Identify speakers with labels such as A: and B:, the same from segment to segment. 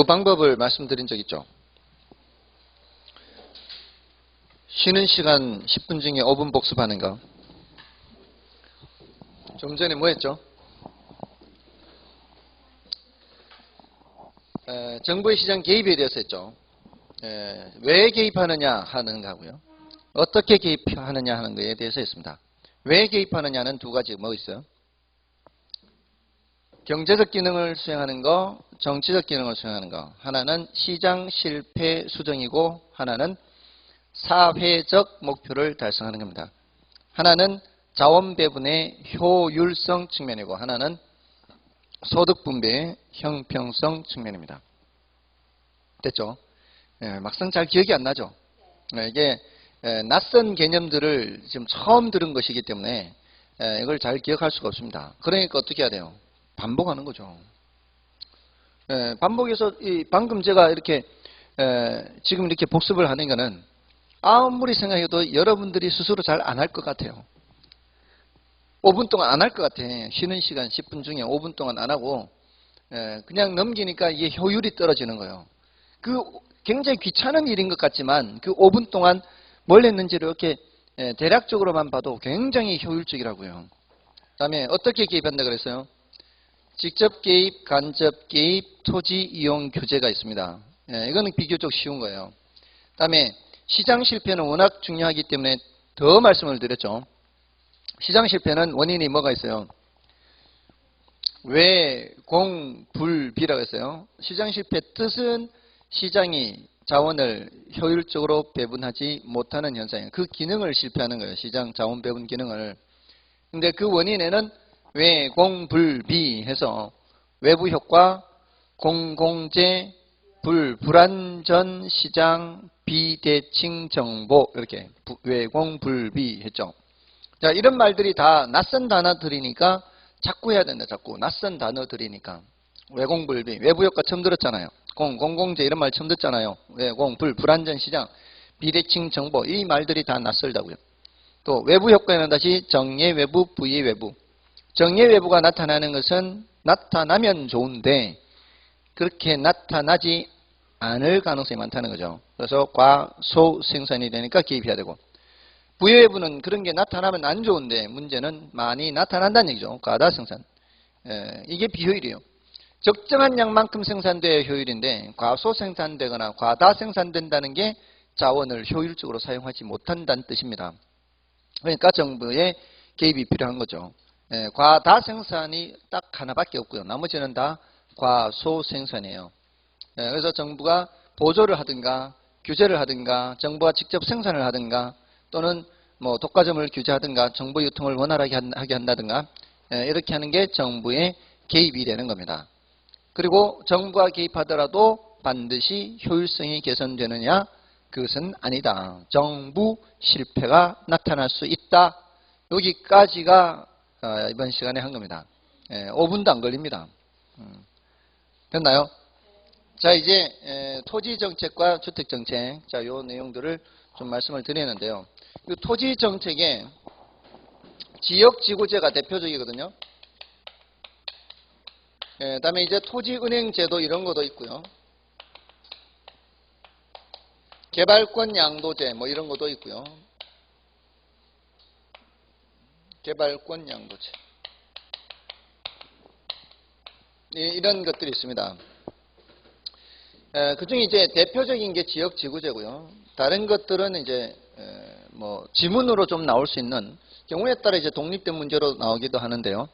A: 방법을 말씀드린 적 있죠. 쉬는 시간 10분 중에 5분 복습하는 거. 좀 전에 뭐 했죠? 정부의 시장 개입에 대해서 했죠. 왜 개입하느냐 하는 거고요. 어떻게 개입하느냐 하는 거에 대해서 했습니다. 왜 개입하느냐는 두 가지 뭐 있어요? 경제적 기능을 수행하는 거, 정치적 기능을 수행하는 거. 하나는 시장 실패 수정이고 하나는 사회적 목표를 달성하는 겁니다. 하나는 자원 배분의 효율성 측면이고 하나는 소득 분배의 형평성 측면입니다. 됐죠? 막상 잘 기억이 안 나죠? 이게 낯선 개념들을 지금 처음 들은 것이기 때문에 이걸 잘 기억할 수가 없습니다. 그러니까 어떻게 해야 돼요? 반복하는 거죠. 반복해서 방금 제가 이렇게 지금 이렇게 복습을 하는 거는 아무리 생각해도 여러분들이 스스로 잘 안 할 것 같아요. 5분 동안 안 할 것 같아. 쉬는 시간 10분 중에 5분 동안 안 하고 그냥 넘기니까 이게 효율이 떨어지는 거예요. 그 굉장히 귀찮은 일인 것 같지만 그 5분 동안 뭘 했는지를 이렇게 대략적으로만 봐도 굉장히 효율적이라고요. 그 다음에 어떻게 개입한다 그랬어요? 직접 개입, 간접 개입, 토지 이용 규제가 있습니다. 이거는 비교적 쉬운 거예요. 그 다음에 시장 실패는 워낙 중요하기 때문에 더 말씀을 드렸죠. 시장 실패는 원인이 뭐가 있어요? 왜, 공, 불, 비라고 했어요. 시장 실패 뜻은 시장이 자원을 효율적으로 배분하지 못하는 현상이에요. 그 기능을 실패하는 거예요. 시장 자원 배분 기능을. 근데 그 원인에는 왜, 공, 불, 비 해서 외부 효과, 공공재, 불안전 시장, 비대칭 정보 이렇게 외공, 불비 했죠. 자, 이런 말들이 다 낯선 단어들이니까 자꾸 해야 된다. 자꾸 낯선 단어들이니까 외공, 불비, 외부 효과 처음 들었잖아요. 공공재 이런 말 처음 듣잖아요. 외공, 불안전 시장, 비대칭 정보 이 말들이 다 낯설다고요. 또 외부 효과에는 다시 정예 외부, 부의 외부. 정예 외부가 나타나는 것은 나타나면 좋은데 그렇게 나타나지 않을 가능성이 많다는 거죠. 그래서 과소 생산이 되니까 개입해야 되고 부의 외부는 그런 게 나타나면 안 좋은데 문제는 많이 나타난다는 얘기죠. 과다 생산. 이게 비효율이에요. 적정한 양만큼 생산돼야 효율인데 과소 생산되거나 과다 생산된다는 게 자원을 효율적으로 사용하지 못한다는 뜻입니다. 그러니까 정부의 개입이 필요한 거죠. 과다 생산이 딱 하나밖에 없고요. 나머지는 다 과소 생산이에요. 그래서 정부가 보조를 하든가 규제를 하든가 정부가 직접 생산을 하든가 또는 뭐 독과점을 규제하든가 정보 유통을 원활하게 하게 한다든가 이렇게 하는 게 정부의 개입이 되는 겁니다. 그리고 정부가 개입하더라도 반드시 효율성이 개선되느냐? 그것은 아니다. 정부 실패가 나타날 수 있다. 여기까지가 이번 시간에 한 겁니다. 5분도 안 걸립니다. 됐나요? 자, 이제 토지정책과 주택정책, 자, 요 내용들을 좀 말씀을 드리는데요. 이 토지정책에 지역지구제가 대표적이거든요. 그다음에 이제 토지은행제도 이런 것도 있고요. 개발권 양도제 뭐 이런 것도 있고요. 개발권 양도제 이런 것들이 있습니다. 그중에 이제 대표적인 게 지역지구제고요. 다른 것들은 이제 뭐 지문으로 좀 나올 수 있는 경우에 따라 이제 독립된 문제로 나오기도 하는데요.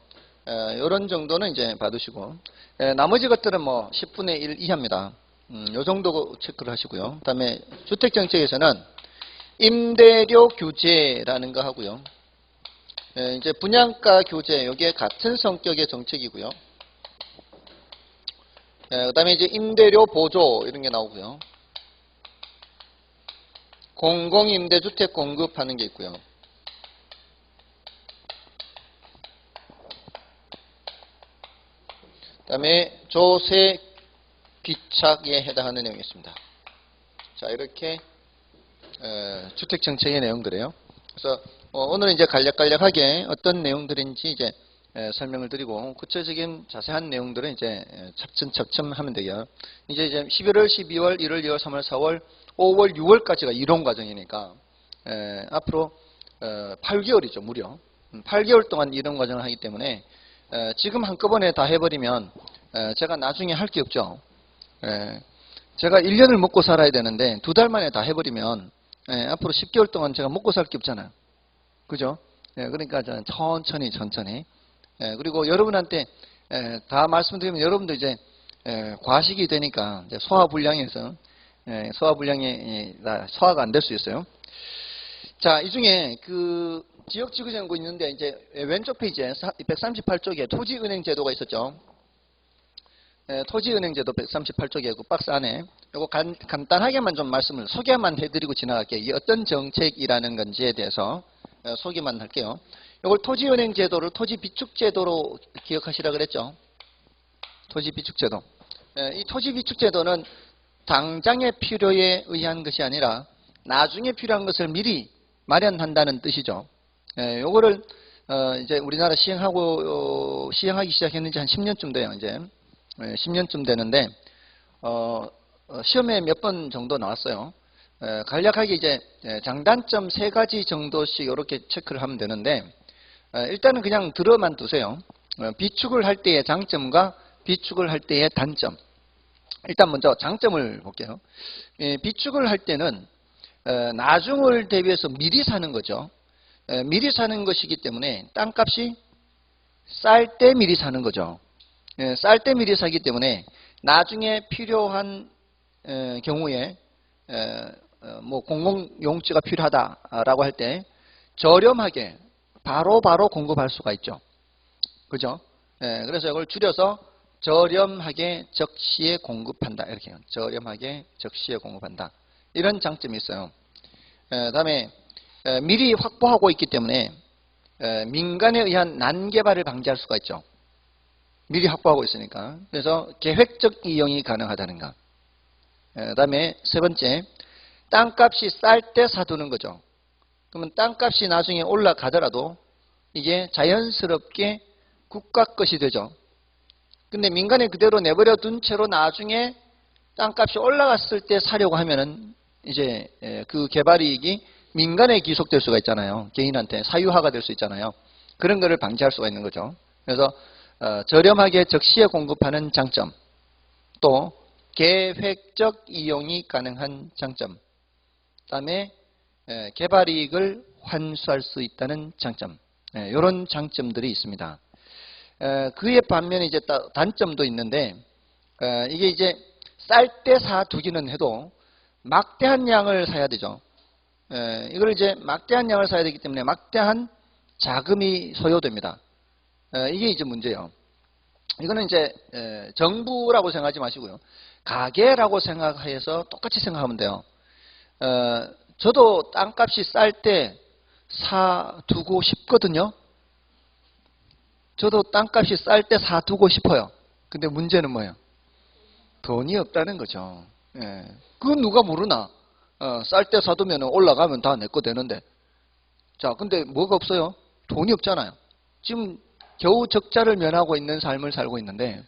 A: 이런 정도는 이제 받으시고 나머지 것들은 뭐 10분의 1 이하입니다. 요 정도 체크를 하시고요. 그다음에 주택정책에서는 임대료 규제라는 거 하고요. 이제 분양가 규제 이게 같은 성격의 정책이고요. 그다음에 이제 임대료 보조 이런 게 나오고요. 공공임대주택 공급하는 게 있고요. 그다음에 조세 귀착에 해당하는 내용이 있습니다. 자, 이렇게 주택정책의 내용들이에요. 그래서 오늘은 이제 간략간략하게 어떤 내용들인지 이제 설명을 드리고 구체적인 자세한 내용들은 이제 차츰차츰 하면 되요. 이제 11월, 12월, 1월, 2월, 3월, 4월, 5월, 6월까지가 이론 과정이니까 앞으로 8개월이죠, 무려. 8개월 동안 이론 과정을 하기 때문에 지금 한꺼번에 다 해버리면 제가 나중에 할 게 없죠. 제가 1년을 먹고 살아야 되는데 2달 만에 다 해버리면 앞으로 10개월 동안 제가 먹고 살 게 없잖아요. 그죠? 그러니까 저는 천천히. 그리고 여러분한테 다 말씀드리면 여러분도 이제 과식이 되니까 이제 소화불량에서 소화불량이 소화가 안 될 수 있어요. 자, 이 중에 그 지역지구제고 있는데 이제 왼쪽 페이지에 138쪽에 토지은행 제도가 있었죠. 토지은행 제도 138쪽에 그 박스 안에 요거 간단하게만 좀 말씀을 소개만 해드리고 지나갈게요. 이게 어떤 정책이라는 건지에 대해서 소개만 할게요. 이걸 토지은행 제도를 토지비축제도로 기억하시라 그랬죠. 토지비축제도. 이 토지비축제도는 당장의 필요에 의한 것이 아니라 나중에 필요한 것을 미리 마련한다는 뜻이죠. 요거를 이제 우리나라 시행하기 시작했는지 한 10년쯤 돼요. 이제 10년쯤 되는데 시험에 몇 번 정도 나왔어요. 간략하게 이제 장단점 3가지 정도씩 이렇게 체크를 하면 되는데 일단은 그냥 들어만 두세요. 비축을 할 때의 장점과 비축을 할 때의 단점. 일단 먼저 장점을 볼게요. 비축을 할 때는 나중을 대비해서 미리 사는 거죠. 미리 사는 것이기 때문에 땅값이 쌀 때 미리 사는 거죠. 쌀 때 미리 사기 때문에 나중에 필요한 경우에 뭐 공공용지가 필요하다라고 할 때 저렴하게 바로 공급할 수가 있죠. 그죠? 그래서 이걸 줄여서 저렴하게 적시에 공급한다. 이렇게 저렴하게 적시에 공급한다. 이런 장점이 있어요. 다음에 미리 확보하고 있기 때문에 민간에 의한 난개발을 방지할 수가 있죠. 미리 확보하고 있으니까. 그래서 계획적 이용이 가능하다는 것. 다음에 3번째, 땅값이 쌀 때 사두는 거죠. 그러면 땅값이 나중에 올라가더라도 이게 자연스럽게 국가 것이 되죠. 근데 민간에 그대로 내버려 둔 채로 나중에 땅값이 올라갔을 때 사려고 하면은 이제 그 개발이익이 민간에 기속될 수가 있잖아요. 개인한테 사유화가 될 수 있잖아요. 그런 거를 방지할 수가 있는 거죠. 그래서 저렴하게 적시에 공급하는 장점, 또 계획적 이용이 가능한 장점, 그다음에 개발이익을 환수할 수 있다는 장점, 이런 장점들이 있습니다. 그에 반면에 이제 단점도 있는데 이게 이제 쌀 때 사두기는 해도 막대한 양을 사야 되죠. 이걸 이제 막대한 양을 사야 되기 때문에 막대한 자금이 소요됩니다. 이게 이제 문제예요. 이거는 이제 정부라고 생각하지 마시고요. 가게라고 생각해서 똑같이 생각하면 돼요. 저도 땅값이 쌀 때 사두고 싶거든요. 저도 땅값이 쌀 때 사두고 싶어요. 근데 문제는 뭐예요? 돈이 없다는 거죠. 그건 누가 모르나? 쌀 때 사두면 올라가면 다 내 거 되는데. 자, 근데 뭐가 없어요? 돈이 없잖아요. 지금 겨우 적자를 면하고 있는 삶을 살고 있는데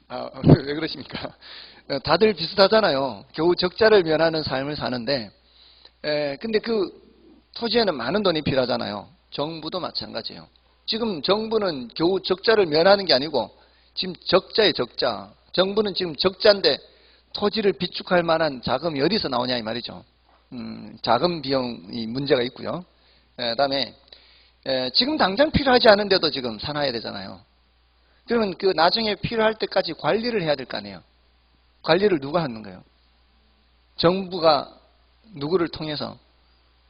A: 왜 그러십니까? 다들 비슷하잖아요. 겨우 적자를 면하는 삶을 사는데 근데 그 토지에는 많은 돈이 필요하잖아요. 정부도 마찬가지예요. 지금 정부는 겨우 적자를 면하는 게 아니고 지금 적자에 적자. 정부는 지금 적자인데 토지를 비축할 만한 자금이 어디서 나오냐 이 말이죠. 자금 비용이 문제가 있고요. 그다음에 지금 당장 필요하지 않은데도 지금 사놔야 되잖아요. 그러면 그 나중에 필요할 때까지 관리를 해야 될 거 아니에요. 관리를 누가 하는 거예요? 정부가 누구를 통해서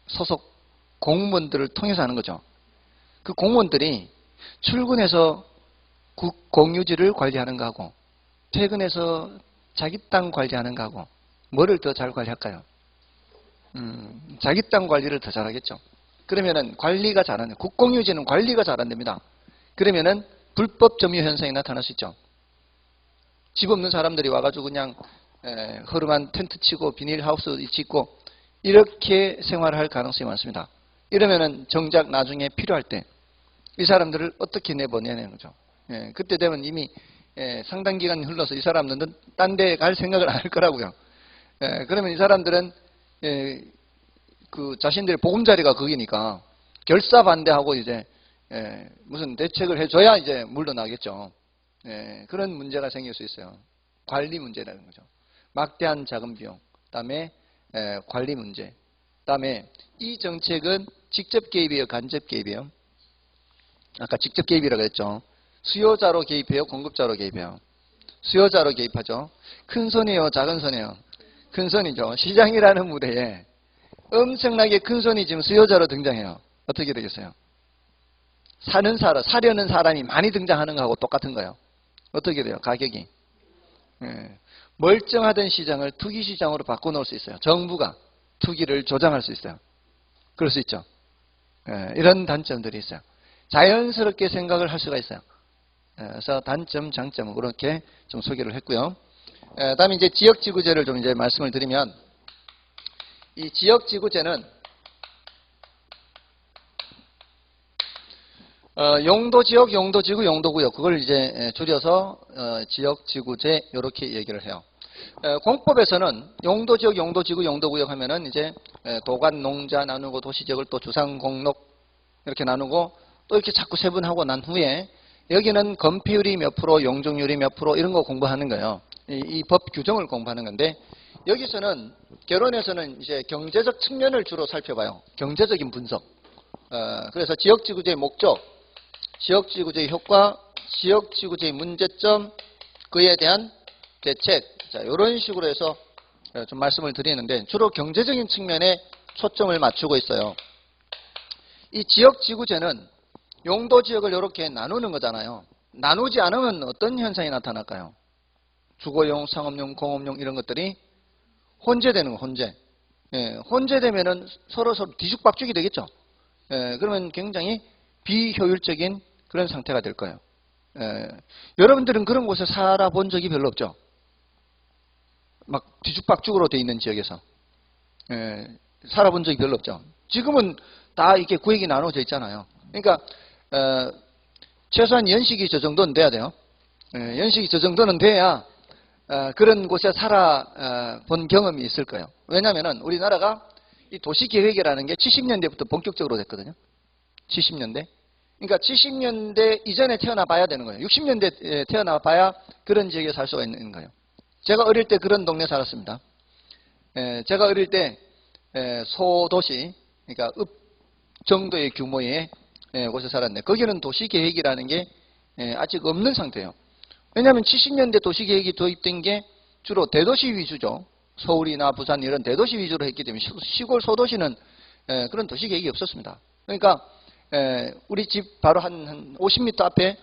A: 소속 공무원들을 통해서 하는 거죠. 그 공무원들이 출근해서 공유지를 관리하는 거하고 퇴근해서 자기 땅 관리하는 거하고 뭐를 더 잘 관리할까요? 자기 땅 관리를 더 잘하겠죠. 그러면은 관리가 잘하는, 국공유지는 관리가 잘 안 됩니다. 그러면은 불법 점유 현상이 나타날 수 있죠. 집 없는 사람들이 와가지고 그냥 허름한 텐트 치고 비닐하우스 짓고 이렇게 생활할 가능성이 많습니다. 이러면은 정작 나중에 필요할 때 이 사람들을 어떻게 내보내냐는 거죠. 예, 그때 되면 이미 상당 기간 흘러서 이 사람들은 딴 데 갈 생각을 안 할 거라고요. 예, 그러면 이 사람들은 그 자신들의 보금자리가 거기니까 결사 반대하고 이제 무슨 대책을 해줘야 이제 물러나겠죠. 그런 문제가 생길 수 있어요. 관리 문제라는 거죠. 막대한 자금 비용, 그다음에 관리 문제, 그다음에 이 정책은 직접 개입이에요, 간접 개입이에요? 아까 직접 개입이라고 했죠. 수요자로 개입해요, 공급자로 개입해요? 수요자로 개입하죠. 큰 손이에요, 작은 손이에요? 큰 손이죠. 시장이라는 무대에 엄청나게 큰 손이 지금 수요자로 등장해요. 어떻게 되겠어요? 사려는 사람이 많이 등장하는 거하고 똑같은 거예요. 어떻게 돼요? 가격이. 멀쩡하던 시장을 투기 시장으로 바꿔놓을 수 있어요. 정부가 투기를 조장할 수 있어요. 그럴 수 있죠. 이런 단점들이 있어요. 자연스럽게 생각을 할 수가 있어요. 그래서 단점, 장점 그렇게 좀 소개를 했고요. 다음에 이제 지역지구제를 좀 이제 말씀을 드리면, 이 지역지구제는 용도지역, 용도지구, 용도구역 그걸 이제 줄여서 지역지구제 이렇게 얘기를 해요. 공법에서는 용도지역, 용도지구, 용도구역 하면은 이제 도간, 농자 나누고 도시지역을 또 주상, 공록 이렇게 나누고 또 이렇게 자꾸 세분하고 난 후에 여기는 건폐율이 몇 프로, 용적률이 몇 프로 이런 거 공부하는 거예요. 이 법 규정을 공부하는 건데, 여기서는 결론에서는 이제 경제적 측면을 주로 살펴봐요. 경제적인 분석. 그래서 지역지구제의 목적, 지역지구제의 효과, 지역지구제의 문제점, 그에 대한 대책, 자, 이런 식으로 해서 좀 말씀을 드리는데, 주로 경제적인 측면에 초점을 맞추고 있어요. 이 지역지구제는 용도지역을 이렇게 나누는 거잖아요. 나누지 않으면 어떤 현상이 나타날까요? 주거용, 상업용, 공업용 이런 것들이 혼재되는 거, 혼재. 혼재되면은 서로 뒤죽박죽이 되겠죠. 그러면 굉장히 비효율적인 그런 상태가 될 거예요. 여러분들은 그런 곳에 살아본 적이 별로 없죠. 막 뒤죽박죽으로 돼 있는 지역에서 살아본 적이 별로 없죠. 지금은 다 이렇게 구역이 나눠져 있잖아요. 그러니까 최소한 연식이 저 정도는 돼야 돼요. 연식이 저 정도는 돼야 그런 곳에 살아본 경험이 있을 거예요. 왜냐하면 우리나라가 이 도시계획이라는 게 70년대부터 본격적으로 됐거든요. 70년대. 그러니까 70년대 이전에 태어나 봐야 되는 거예요. 60년대 태어나 봐야 그런 지역에 살 수가 있는 거예요. 제가 어릴 때 그런 동네 살았습니다. 제가 어릴 때 소도시, 그러니까 읍 정도의 규모의 곳에 살았는데, 거기는 도시계획이라는 게 아직 없는 상태예요. 왜냐하면 70년대 도시계획이 도입된 게 주로 대도시 위주죠. 서울이나 부산 이런 대도시 위주로 했기 때문에 시골 소도시는 그런 도시계획이 없었습니다. 그러니까 우리 집 바로 한 50m 앞에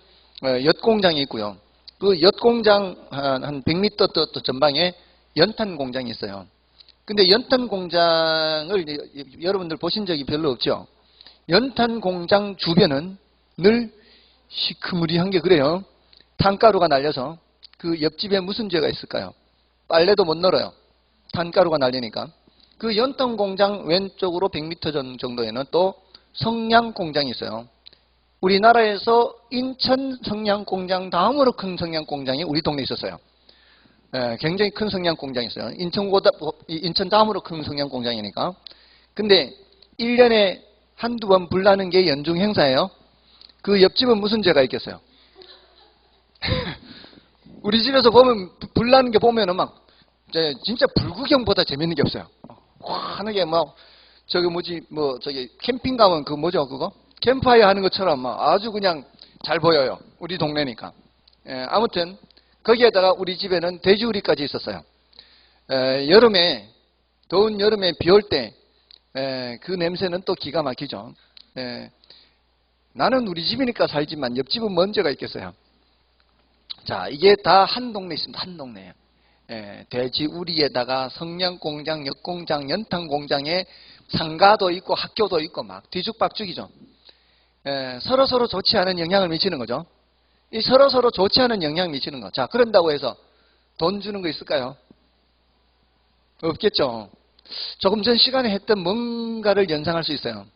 A: 엿공장이 있고요. 그 엿공장 한 100m 또 전방에 연탄 공장이 있어요. 근데 연탄 공장을 여러분들 보신 적이 별로 없죠. 연탄 공장 주변은 늘 시커머리한 게 그래요. 탄가루가 날려서 그 옆집에 무슨 죄가 있을까요? 빨래도 못 널어요. 탄가루가 날리니까. 그 연탄 공장 왼쪽으로 100m 정도에는 또 성냥 공장이 있어요. 우리나라에서 인천 성냥 공장 다음으로 큰 성냥 공장이 우리 동네에 있었어요. 굉장히 큰 성냥 공장이 있어요. 인천 다음으로 큰 성냥 공장이니까. 근데 1년에 한두 번 불나는 게 연중 행사예요. 그 옆집은 무슨 죄가 있겠어요? 우리 집에서 보면 불나는 게 보면은 막 진짜 불구경보다 재밌는 게 없어요. 환하게 막 저기 저기 캠핑 가면 그 뭐죠 그거? 캠프파이어 하는 것처럼 막 아주 그냥 잘 보여요. 우리 동네니까. 아무튼 거기에다가 우리 집에는 돼지우리까지 있었어요. 여름에 더운 여름에 비 올 때 그 냄새는 또 기가 막히죠. 나는 우리 집이니까 살지만 옆집은 뭔 죄가 있겠어요. 자, 이게 다 한 동네 있습니다. 한 동네예요. 돼지우리에다가 성냥공장, 엿공장, 연탄공장에 상가도 있고 학교도 있고 막 뒤죽박죽이죠. 서로서로 좋지 않은 영향을 미치는 거죠. 이 서로서로 좋지 않은 영향을 미치는 거. 자, 그런다고 해서 돈 주는 거 있을까요? 없겠죠. 조금 전 시간에 했던 뭔가를 연상할 수 있어요.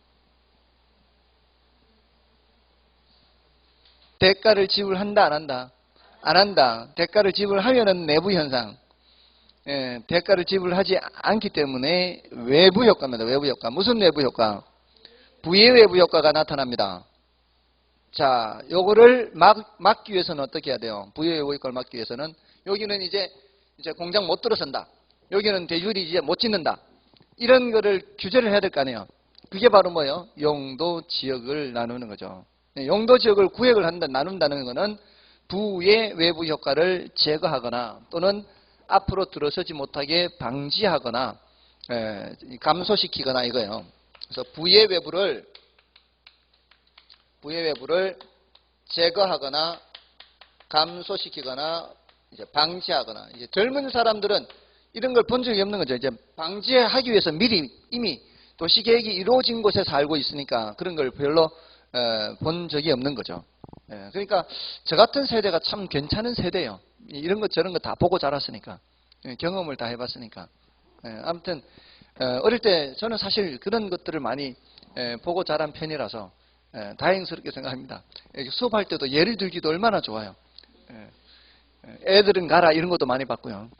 A: 대가를 지불한다, 안 한다? 안 한다. 대가를 지불하면은 내부 현상. 예, 대가를 지불하지 않기 때문에 외부 효과입니다. 외부 효과. 무슨 외부 효과? 부의 외부 효과가 나타납니다. 자, 요거를 막기 위해서는 어떻게 해야 돼요? 부의 외부 효과를 막기 위해서는 여기는 이제 공장 못 들어선다. 여기는 대주리 이제 못 짓는다. 이런 거를 규제를 해야 될 거 아니에요. 그게 바로 뭐예요? 용도 지역을 나누는 거죠. 용도 지역을 구획을 한다, 나눈다는 거는 부의 외부 효과를 제거하거나 또는 앞으로 들어서지 못하게 방지하거나 감소시키거나 이거예요. 그래서 부의 외부를 제거하거나 감소시키거나 이제 방지하거나, 이제 젊은 사람들은 이런 걸 본 적이 없는 거죠. 이제 방지하기 위해서 미리 이미 도시계획이 이루어진 곳에 살고 있으니까 그런 걸 별로 본 적이 없는 거죠. 그러니까 저 같은 세대가 참 괜찮은 세대예요. 이런 것 저런 거 다 보고 자랐으니까, 경험을 다 해봤으니까. 아무튼 어릴 때 저는 사실 그런 것들을 많이 보고 자란 편이라서 다행스럽게 생각합니다. 수업할 때도 예를 들기도 얼마나 좋아요. 애들은 가라 이런 것도 많이 봤고요.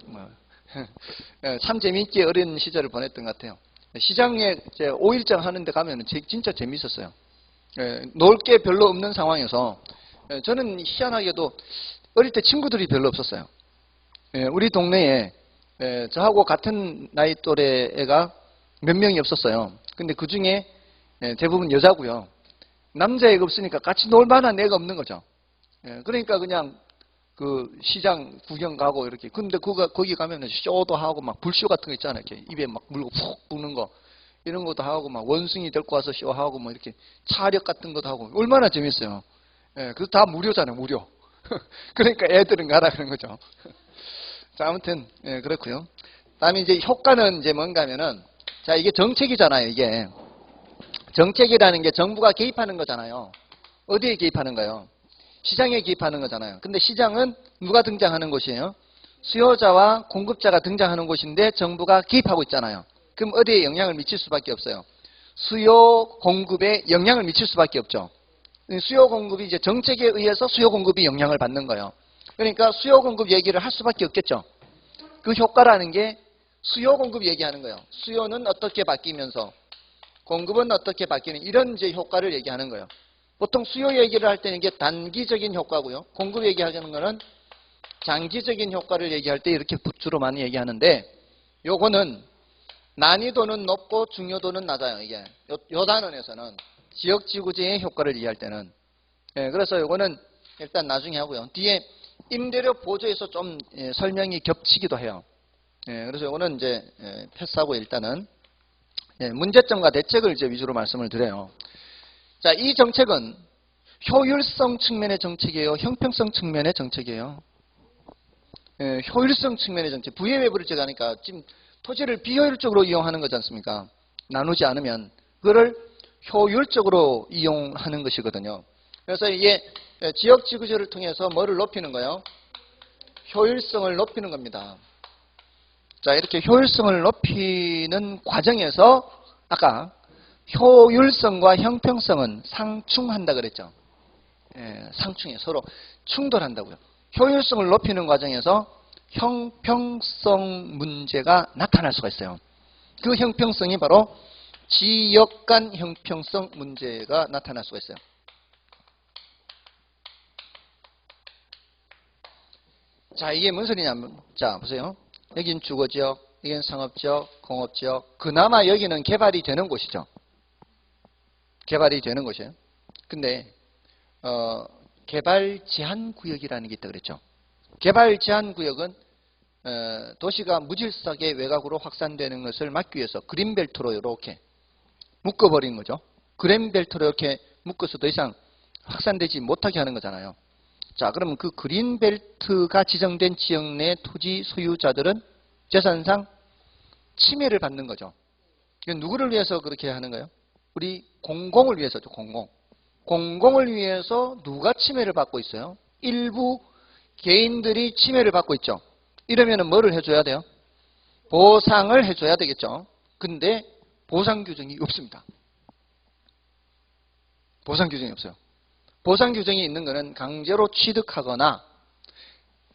A: 참 재미있게 어린 시절을 보냈던 것 같아요. 시장에 5일장 하는데 가면 진짜 재밌었어요. 놀 게 별로 없는 상황에서 저는 희한하게도 어릴 때 친구들이 별로 없었어요. 우리 동네에 저하고 같은 나이 또래 애가 몇 명이 없었어요. 근데 그 중에 대부분 여자고요. 남자애가 없으니까 같이 놀 만한 애가 없는 거죠. 그러니까 그냥 그 시장 구경 가고 이렇게. 근데 거기 가면은 쇼도 하고 막 불쇼 같은 거 있잖아요. 이렇게 입에 막 물고 푹 부는 거. 이런 것도 하고 막 원숭이 데리고 와서 쇼하고 뭐 이렇게 차력 같은 것도 하고 얼마나 재밌어요. 그거 다 무료잖아요, 무료. 그러니까 애들은 가라 그런 거죠. 자, 아무튼 그렇고요. 다음에 이제 효과는 이제 뭔가 하면은, 자, 이게 정책이잖아요. 이게 정책이라는 게 정부가 개입하는 거잖아요. 어디에 개입하는 거예요? 시장에 개입하는 거잖아요. 근데 시장은 누가 등장하는 곳이에요? 수요자와 공급자가 등장하는 곳인데 정부가 개입하고 있잖아요. 그럼 어디에 영향을 미칠 수밖에 없어요? 수요 공급에 영향을 미칠 수밖에 없죠. 수요 공급이 이제 정책에 의해서 수요 공급이 영향을 받는 거예요. 그러니까 수요 공급 얘기를 할 수밖에 없겠죠. 그 효과라는 게 수요 공급 얘기하는 거예요. 수요는 어떻게 바뀌면서 공급은 어떻게 바뀌는, 이런 이제 효과를 얘기하는 거예요. 보통 수요 얘기를 할 때는 이게 단기적인 효과고요. 공급 얘기하는 거는 장기적인 효과를 얘기할 때 이렇게 주로 많이 얘기하는데, 요거는 난이도는 높고 중요도는 낮아요. 이게 요 단원에서는 지역지구제의 효과를 얘기할 때는. 그래서 요거는 일단 나중에 하고요. 뒤에 임대료 보조에서 좀 설명이 겹치기도 해요. 그래서 요거는 이제 패스하고 일단은 문제점과 대책을 이제 위주로 말씀을 드려요. 자, 이 정책은 효율성 측면의 정책이에요? 형평성 측면의 정책이에요? 효율성 측면의 정책. 부의 외부를 제거하니까 지금 토지를 비효율적으로 이용하는 거지 않습니까? 나누지 않으면 그거를 효율적으로 이용하는 것이거든요. 그래서 이게 지역지구제를 통해서 뭐를 높이는 거예요? 효율성을 높이는 겁니다. 자, 이렇게 효율성을 높이는 과정에서 아까 효율성과 형평성은 상충한다 그랬죠. 상충해. 서로 충돌한다고요. 효율성을 높이는 과정에서 형평성 문제가 나타날 수가 있어요. 그 형평성이 바로 지역 간 형평성 문제가 나타날 수가 있어요. 자, 이게 무슨 소리냐면, 자, 보세요. 여긴 주거지역, 여긴 상업지역, 공업지역. 그나마 여기는 개발이 되는 곳이죠. 개발이 되는 곳이에요. 근데 개발 제한 구역이라는 게 있다 그랬죠. 개발 제한 구역은 도시가 무질서하게 외곽으로 확산되는 것을 막기 위해서 그린벨트로 이렇게 묶어버린 거죠. 그린벨트로 이렇게 묶어서 더 이상 확산되지 못하게 하는 거잖아요. 자, 그러면 그 그린벨트가 지정된 지역 내 토지 소유자들은 재산상 침해를 받는 거죠. 누구를 위해서 그렇게 하는 거예요? 우리 공공을 위해서죠. 공공을 위해서 누가 침해를 받고 있어요? 일부 개인들이 침해를 받고 있죠. 이러면 뭐를 해줘야 돼요? 보상을 해줘야 되겠죠. 근데 보상 규정이 없습니다. 보상 규정이 없어요. 보상 규정이 있는 것은 강제로 취득하거나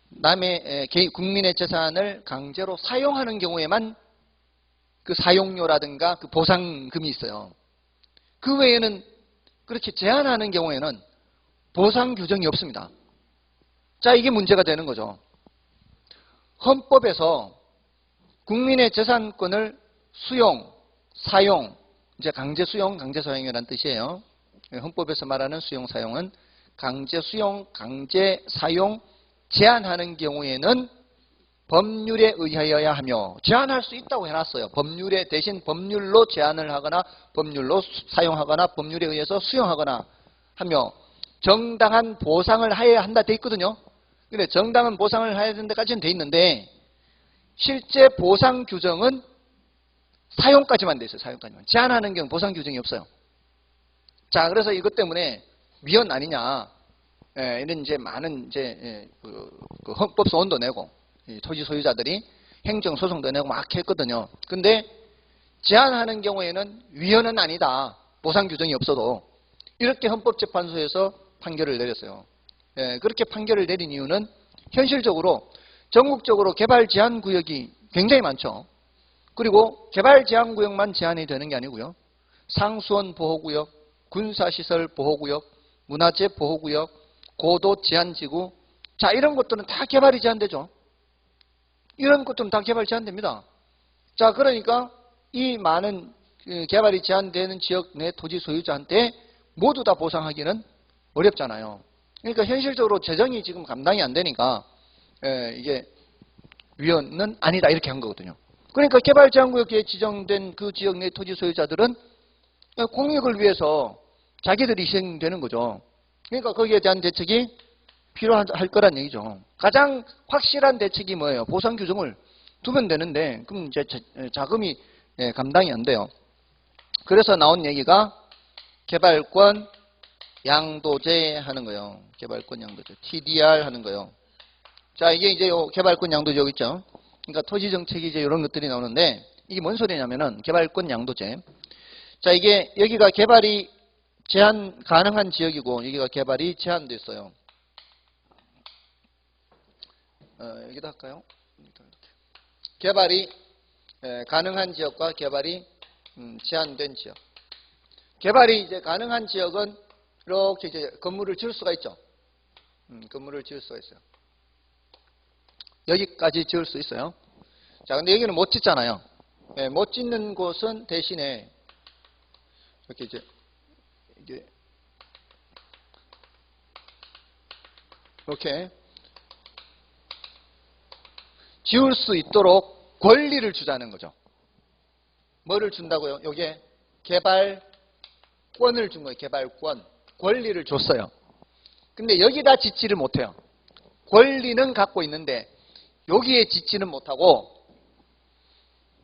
A: 남의 국민의 재산을 강제로 사용하는 경우에만 그 사용료라든가 그 보상금이 있어요. 그 외에는 그렇게 제한하는 경우에는 보상 규정이 없습니다. 자, 이게 문제가 되는 거죠. 헌법에서 국민의 재산권을 수용, 사용, 이제 강제 수용, 강제 사용이라는 뜻이에요. 헌법에서 말하는 수용, 사용은 강제 수용, 강제 사용, 제한하는 경우에는 법률에 의하여야 하며, 제한할 수 있다고 해놨어요. 법률에 대신 법률로 제한을 하거나 법률로 사용하거나 법률에 의해서 수용하거나 하며 정당한 보상을 해야 한다 돼 있거든요. 근데 정당한 보상을 해야 되는 데까지는 돼 있는데 실제 보상 규정은 사용까지만 돼 있어요. 사용까지만. 제한하는 경우 보상 규정이 없어요. 자, 그래서 이것 때문에 위헌 아니냐. 이런 이제 많은 이제 그 헌법 소원도 내고 토지 소유자들이 행정 소송도 내고 막 했거든요. 근데 제한하는 경우에는 위헌은 아니다. 보상 규정이 없어도 이렇게 헌법재판소에서 판결을 내렸어요. 그렇게 판결을 내린 이유는 현실적으로 전국적으로 개발 제한 구역이 굉장히 많죠. 그리고 개발 제한 구역만 제한이 되는 게 아니고요. 상수원 보호구역, 군사시설 보호구역, 문화재 보호구역, 고도 제한지구, 자, 이런 것들은 다 개발이 제한되죠. 이런 것들은 다 개발 제한됩니다. 자, 그러니까 이 많은 개발이 제한되는 지역 내 토지 소유자한테 모두 다 보상하기는 어렵잖아요. 그러니까 현실적으로 재정이 지금 감당이 안 되니까 이게 위헌은 아니다 이렇게 한 거거든요. 그러니까 개발 제한구역에 지정된 그 지역 내 토지 소유자들은 공익을 위해서 자기들이 희생되는 거죠. 그러니까 거기에 대한 대책이 필요할 거란 얘기죠. 가장 확실한 대책이 뭐예요? 보상 규정을 두면 되는데 그럼 이제 자금이 감당이 안 돼요. 그래서 나온 얘기가 개발권 양도제 하는 거예요. 개발권 양도제, TDR 하는 거예요. 자, 이게 이제 개발권 양도제 여기 있죠. 그러니까 토지 정책이 이제 이런 것들이 나오는데 이게 뭔 소리냐면은 개발권 양도제. 자, 이게 여기가 개발이 제한 가능한 지역이고 여기가 개발이 제한됐어요. 여기다 할까요? 개발이 가능한 지역과 개발이 제한된 지역. 개발이 이제 가능한 지역은 이렇게 이제 건물을 지을 수가 있죠. 건물을 지을 수가 있어요. 여기까지 지을 수 있어요. 자, 근데 여기는 못 짓잖아요. 못 짓는 곳은 대신에 이렇게 이게 이렇게 지을 수 있도록 권리를 주자는 거죠. 뭐를 준다고요? 여기에 개발권을 준 거예요. 개발권. 권리를 줬어요. 근데 여기다 짓지를 못해요. 권리는 갖고 있는데 여기에 짓지는 못하고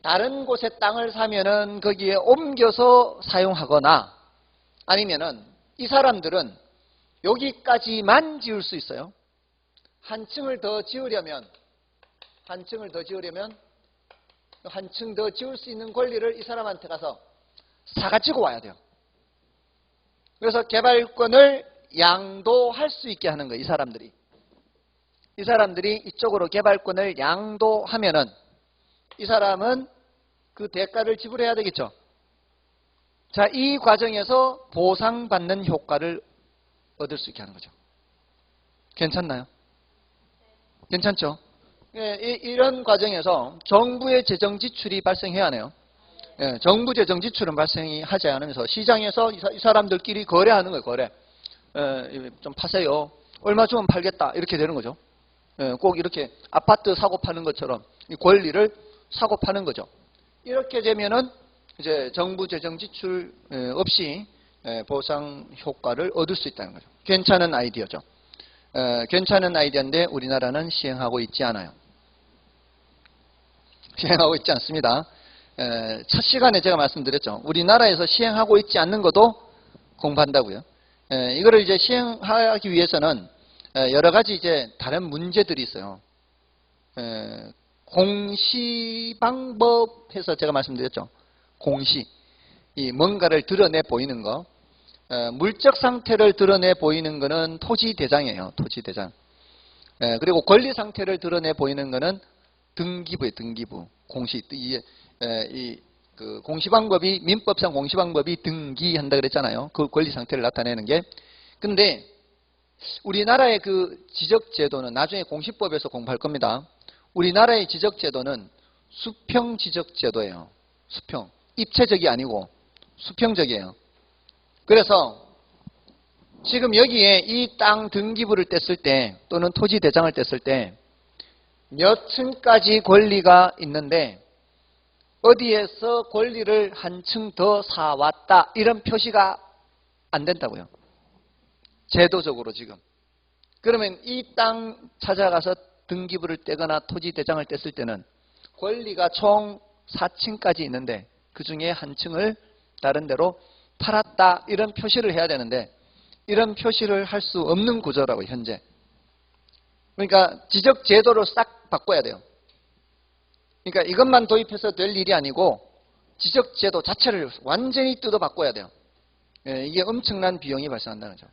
A: 다른 곳에 땅을 사면은 거기에 옮겨서 사용하거나 아니면은 이 사람들은 여기까지만 지을 수 있어요. 한 층을 더 지으려면 한 층 더 지을 수 있는 권리를 이 사람한테 가서 사가지고 와야 돼요. 그래서 개발권을 양도할 수 있게 하는 거예요. 이 사람들이 이쪽으로 개발권을 양도하면은 이 사람은 그 대가를 지불해야 되겠죠. 자, 이 과정에서 보상받는 효과를 얻을 수 있게 하는 거죠. 괜찮나요? 괜찮죠? 이런 과정에서 정부의 재정 지출이 발생해야 하네요. 정부 재정 지출은 발생이 하지 않으면서 시장에서 이 사람들끼리 거래하는 거예요. 거래. 좀 파세요. 얼마 주면 팔겠다. 이렇게 되는 거죠. 꼭 이렇게 아파트 사고 파는 것처럼 이 권리를 사고 파는 거죠. 이렇게 되면은 이제 정부 재정 지출 없이 보상 효과를 얻을 수 있다는 거죠. 괜찮은 아이디어죠. 괜찮은 아이디어인데 우리나라는 시행하고 있지 않아요. 시행하고 있지 않습니다. 첫 시간에 제가 말씀드렸죠. 우리나라에서 시행하고 있지 않는 것도 공부한다고요. 이거를 이제 시행하기 위해서는 여러 가지 이제 다른 문제들이 있어요. 공시 방법 해서 제가 말씀드렸죠. 공시. 이 뭔가를 드러내 보이는 거. 물적 상태를 드러내 보이는 것은 토지대장이에요. 토지대장. 그리고 권리 상태를 드러내 보이는 것은 등기부예요. 등기부. 그 공시방법이 민법상 공시방법이 등기한다 그랬잖아요. 그 권리 상태를 나타내는 게. 근데 우리나라의 그 지적제도는 나중에 공시법에서 공부할 겁니다. 우리나라의 지적제도는 수평지적제도예요. 수평. 입체적이 아니고 수평적이에요. 그래서 지금 여기에 이 땅 등기부를 뗐을 때 또는 토지 대장을 뗐을 때 몇 층까지 권리가 있는데 어디에서 권리를 한 층 더 사왔다 이런 표시가 안 된다고요. 제도적으로 지금. 그러면 이 땅 찾아가서 등기부를 떼거나 토지 대장을 뗐을 때는 권리가 총 4층까지 있는데 그 중에 한 층을 다른 데로 팔았다 이런 표시를 해야 되는데 이런 표시를 할 수 없는 구조라고 현재. 그러니까 지적 제도를 싹 바꿔야 돼요. 그러니까 이것만 도입해서 될 일이 아니고 지적 제도 자체를 완전히 뜯어 바꿔야 돼요. 이게 엄청난 비용이 발생한다는 거죠.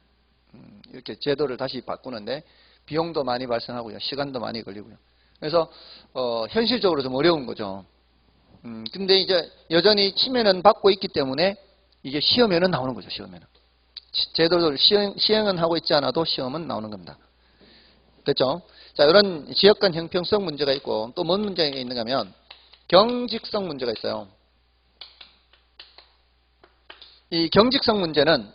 A: 이렇게 제도를 다시 바꾸는데 비용도 많이 발생하고요. 시간도 많이 걸리고요. 그래서 현실적으로 좀 어려운 거죠. 근데 이제 여전히 치매는 받고 있기 때문에 이게 시험에는 나오는 거죠. 시험에는. 제도를 시행은 하고 있지 않아도 시험은 나오는 겁니다. 됐죠? 자, 이런 지역 간 형평성 문제가 있고 또 뭔 문제가 있는가 하면 경직성 문제가 있어요. 이 경직성 문제는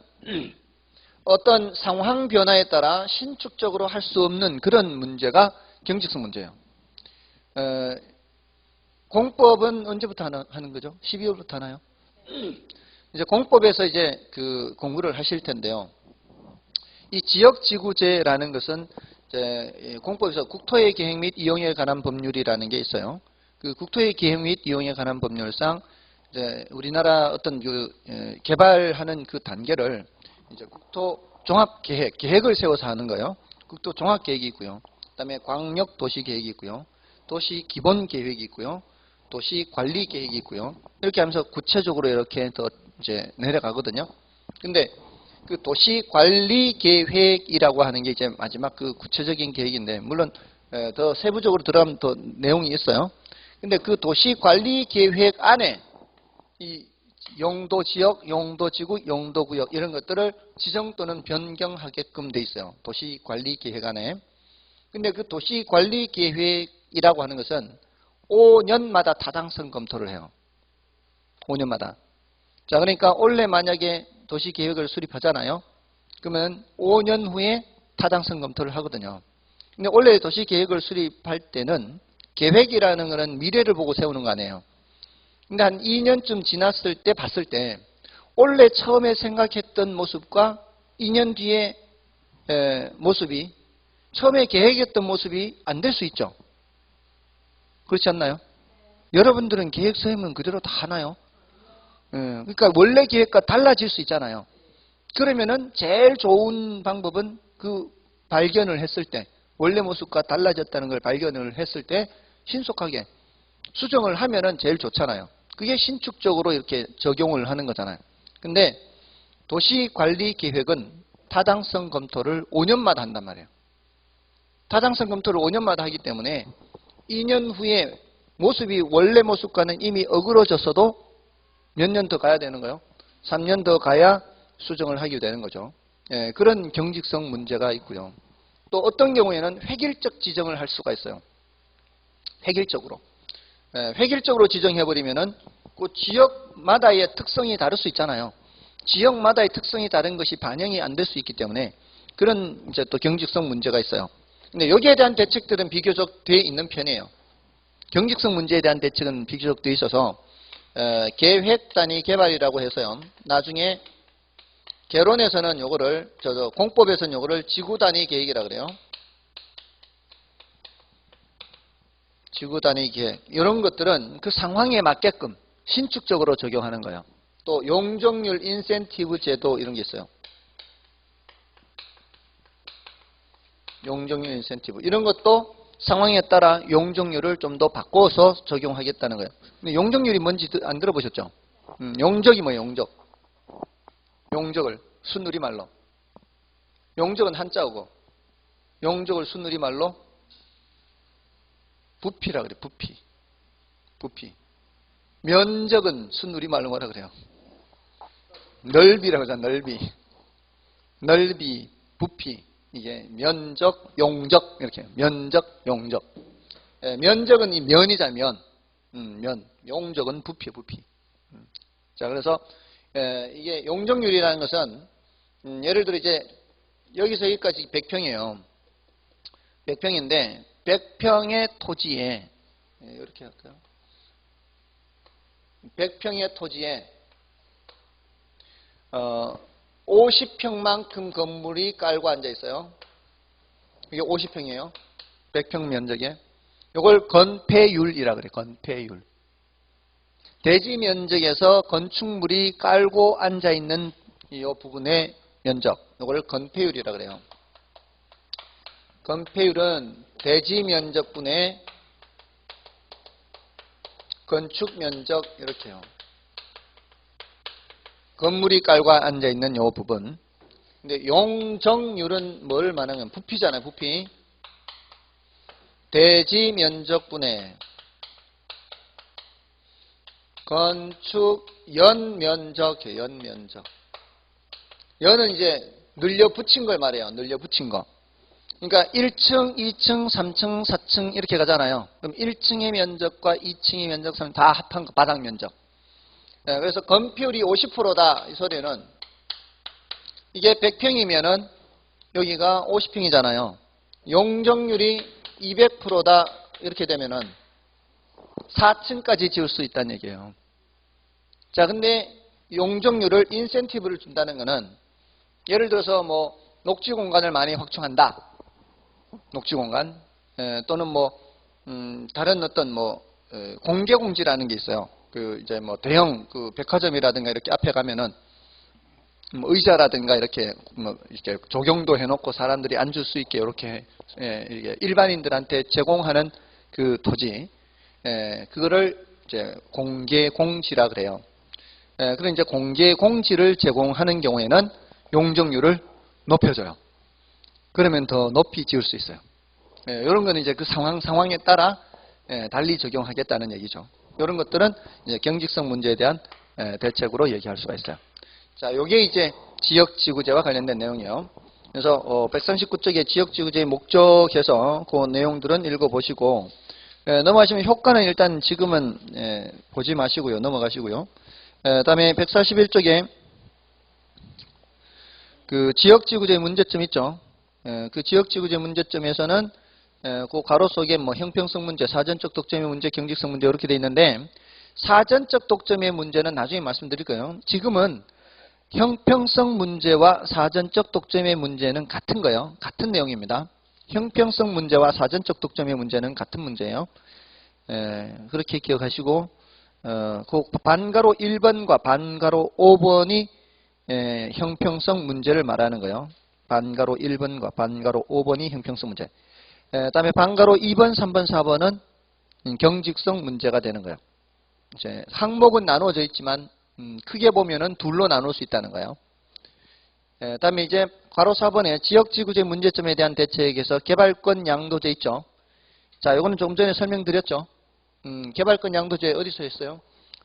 A: 어떤 상황 변화에 따라 신축적으로 할 수 없는 그런 문제가 경직성 문제예요. 공법은 언제부터 하는 거죠? 12월부터 하나요? 이제 공법에서 이제 그 공부를 하실 텐데요. 이 지역지구제라는 것은 이제 공법에서 국토의 계획 및 이용에 관한 법률이라는 게 있어요. 그 국토의 계획 및 이용에 관한 법률상 이제 우리나라 어떤 그 개발하는 그 단계를 이제 국토 종합 계획을 세워서 하는 거예요. 국토 종합 계획이 있고요. 그다음에 광역 도시 계획이 있고요. 도시 기본 계획이 있고요. 도시 관리 계획이 있고요. 이렇게 하면서 구체적으로 이렇게 더 이제 내려가거든요. 근데 그 도시 관리 계획이라고 하는 게 이제 마지막 그 구체적인 계획인데 물론 더 세부적으로 들어가면 더 내용이 있어요. 근데 그 도시 관리 계획 안에 이 용도 지역, 용도 지구, 용도 구역 이런 것들을 지정 또는 변경하게끔 돼 있어요. 도시 관리 계획 안에. 근데 그 도시 관리 계획이라고 하는 것은 5년마다 타당성 검토를 해요. 5년마다. 자, 그러니까 원래 만약에 도시 계획을 수립하잖아요. 그러면 5년 후에 타당성 검토를 하거든요. 근데 원래 도시 계획을 수립할 때는 계획이라는 것은 미래를 보고 세우는 거 아니에요. 근데 한 2년쯤 지났을 때 봤을 때 원래 처음에 생각했던 모습과 2년 뒤에 모습이 처음에 계획했던 모습이 안 될 수 있죠. 그렇지 않나요? 여러분들은 계획 세우면 그대로 다 하나요? 그러니까 원래 계획과 달라질 수 있잖아요. 그러면은 제일 좋은 방법은 그 발견을 했을 때 원래 모습과 달라졌다는 걸 발견을 했을 때 신속하게 수정을 하면은 제일 좋잖아요. 그게 신축적으로 이렇게 적용을 하는 거잖아요. 근데 도시관리계획은 타당성 검토를 5년마다 한단 말이에요. 타당성 검토를 5년마다 하기 때문에 2년 후에 모습이 원래 모습과는 이미 어그러졌어도 몇 년 더 가야 되는 거요? 3년 더 가야 수정을 하게 되는 거죠. 그런 경직성 문제가 있고요. 또 어떤 경우에는 획일적 지정을 할 수가 있어요. 획일적으로. 획일적으로 지정해버리면은 그 지역마다의 특성이 다를 수 있잖아요. 지역마다의 특성이 다른 것이 반영이 안 될 수 있기 때문에 그런 이제 또 경직성 문제가 있어요. 근데 여기에 대한 대책들은 비교적 돼 있는 편이에요. 경직성 문제에 대한 대책은 비교적 돼 있어서 계획 단위 개발이라고 해서요. 나중에 개론에서는 요거를 공법에서는 요거를 지구 단위 계획이라 그래요. 지구 단위 계획 이런 것들은 그 상황에 맞게끔 신축적으로 적용하는 거예요. 또 용적률 인센티브 제도 이런 게 있어요. 용적률 인센티브 이런 것도 상황에 따라 용적률을 좀 더 바꿔서 적용하겠다는 거예요. 근데 용적률이 뭔지 안 들어보셨죠? 용적이 뭐예요? 용적. 용적을. 순우리말로. 용적은 한자어고 용적을 순우리말로 부피라 그래. 부피. 면적은 순우리말로 뭐라 그래요? 넓이라고 하잖아. 넓이, 부피. 이게 면적, 용적 이렇게. 면적, 용적. 면적은 이 면이잖아. 면. 용적은 부피. 자, 그래서 이게 용적률이라는 것은 예를 들어 이제 여기서 여기까지 100평이에요. 100평인데 100평의 토지에 이렇게 할까요? 100평의 토지에 50평만큼 건물이 깔고 앉아 있어요. 이게 50평이에요. 100평 면적에. 이걸 건폐율이라 그래. 건폐율. 대지 면적에서 건축물이 깔고 앉아 있는 이 부분의 면적. 이걸 건폐율이라 그래요. 건폐율은 대지 면적분의 건축 면적 이렇게요. 건물이 깔고 앉아 있는 이 부분. 근데 용적률은 뭘 말하면 부피잖아요. 부피. 대지 면적분의 건축 연면적. 연은 이제 늘려 붙인 걸 말해요. 늘려 붙인 거. 그러니까 1층, 2층, 3층, 4층 이렇게 가잖아요. 그럼 1층의 면적과 2층의 면적 다 합한 거, 바닥 면적. 그래서 건폐율이 50%다 이 소리는 이게 100평이면은 여기가 50평이잖아요. 용적률이 200%다 이렇게 되면은 4층까지 지을 수 있다는 얘기예요. 자, 근데 용적률을 인센티브를 준다는 거는 예를 들어서 뭐 녹지 공간을 많이 확충한다. 녹지 공간 또는 뭐 다른 어떤 뭐 공개 공지라는 게 있어요. 그 이제 뭐 대형 그 백화점이라든가 이렇게 앞에 가면은 뭐 의자라든가 이렇게 뭐 이렇게 조경도 해놓고 사람들이 앉을 수 있게 이렇게 이게 일반인들한테 제공하는 그 토지, 그거를 이제 공개 공지라 그래요. 그런 이제 공개 공지를 제공하는 경우에는 용적률을 높여줘요. 그러면 더 높이 지을 수 있어요. 이런 거는 이제 그 상황에 따라 달리 적용하겠다는 얘기죠. 이런 것들은 이제 경직성 문제에 대한 대책으로 얘기할 수가 있어요. 자, 요게 이제 지역지구제와 관련된 내용이에요. 그래서 139쪽의 지역지구제의 목적에서 그 내용들은 읽어보시고 넘어가시면 효과는 일단 지금은 보지 마시고요. 넘어가시고요. 그다음에 141쪽에 그 지역지구제 문제점 있죠. 그 지역지구제 문제점에서는 그 가로 속에 뭐 형평성 문제, 사전적 독점의 문제, 경직성 문제 이렇게 돼 있는데 사전적 독점의 문제는 나중에 말씀드릴 거예요. 지금은 형평성 문제와 사전적 독점의 문제는 같은 거예요. 같은 내용입니다. 형평성 문제와 사전적 독점의 문제는 같은 문제예요. 그렇게 기억하시고 그 반가로 1번과 반가로 5번이 형평성 문제를 말하는 거예요. 반가로 1번과 반가로 5번이 형평성 문제. 그다음에 반가로 2번, 3번, 4번은 경직성 문제가 되는 거예요. 이제 항목은 나누어져 있지만 크게 보면은 둘로 나눌 수 있다는 거예요. 그다음에 이제 괄호 4번에 지역지구제 문제점에 대한 대책에서 개발권 양도제 있죠. 자, 이거는 조금 전에 설명드렸죠. 개발권 양도제 어디서 했어요?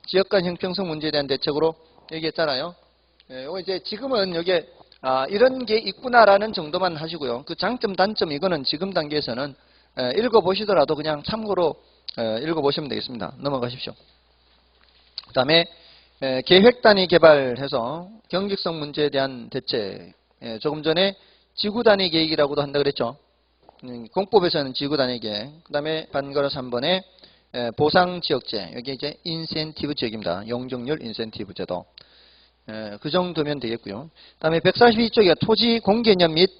A: 지역간 형평성 문제에 대한 대책으로 얘기했잖아요. 이거 이제 지금은 여기에 이런 게 있구나라는 정도만 하시고요. 그 장점, 단점 이거는 지금 단계에서는 읽어보시더라도 그냥 참고로 읽어보시면 되겠습니다. 넘어가십시오. 그 다음에 계획 단위 개발해서 경직성 문제에 대한 대책. 조금 전에 지구 단위 계획이라고도 한다 그랬죠. 공법에서는 지구 단위 계획. 그 다음에 반가로 3번에 보상 지역제. 여기 이제 인센티브 지역입니다. 용적률 인센티브 제도. 그 정도면 되겠고요. 그 다음에 142쪽에 토지 공개념 및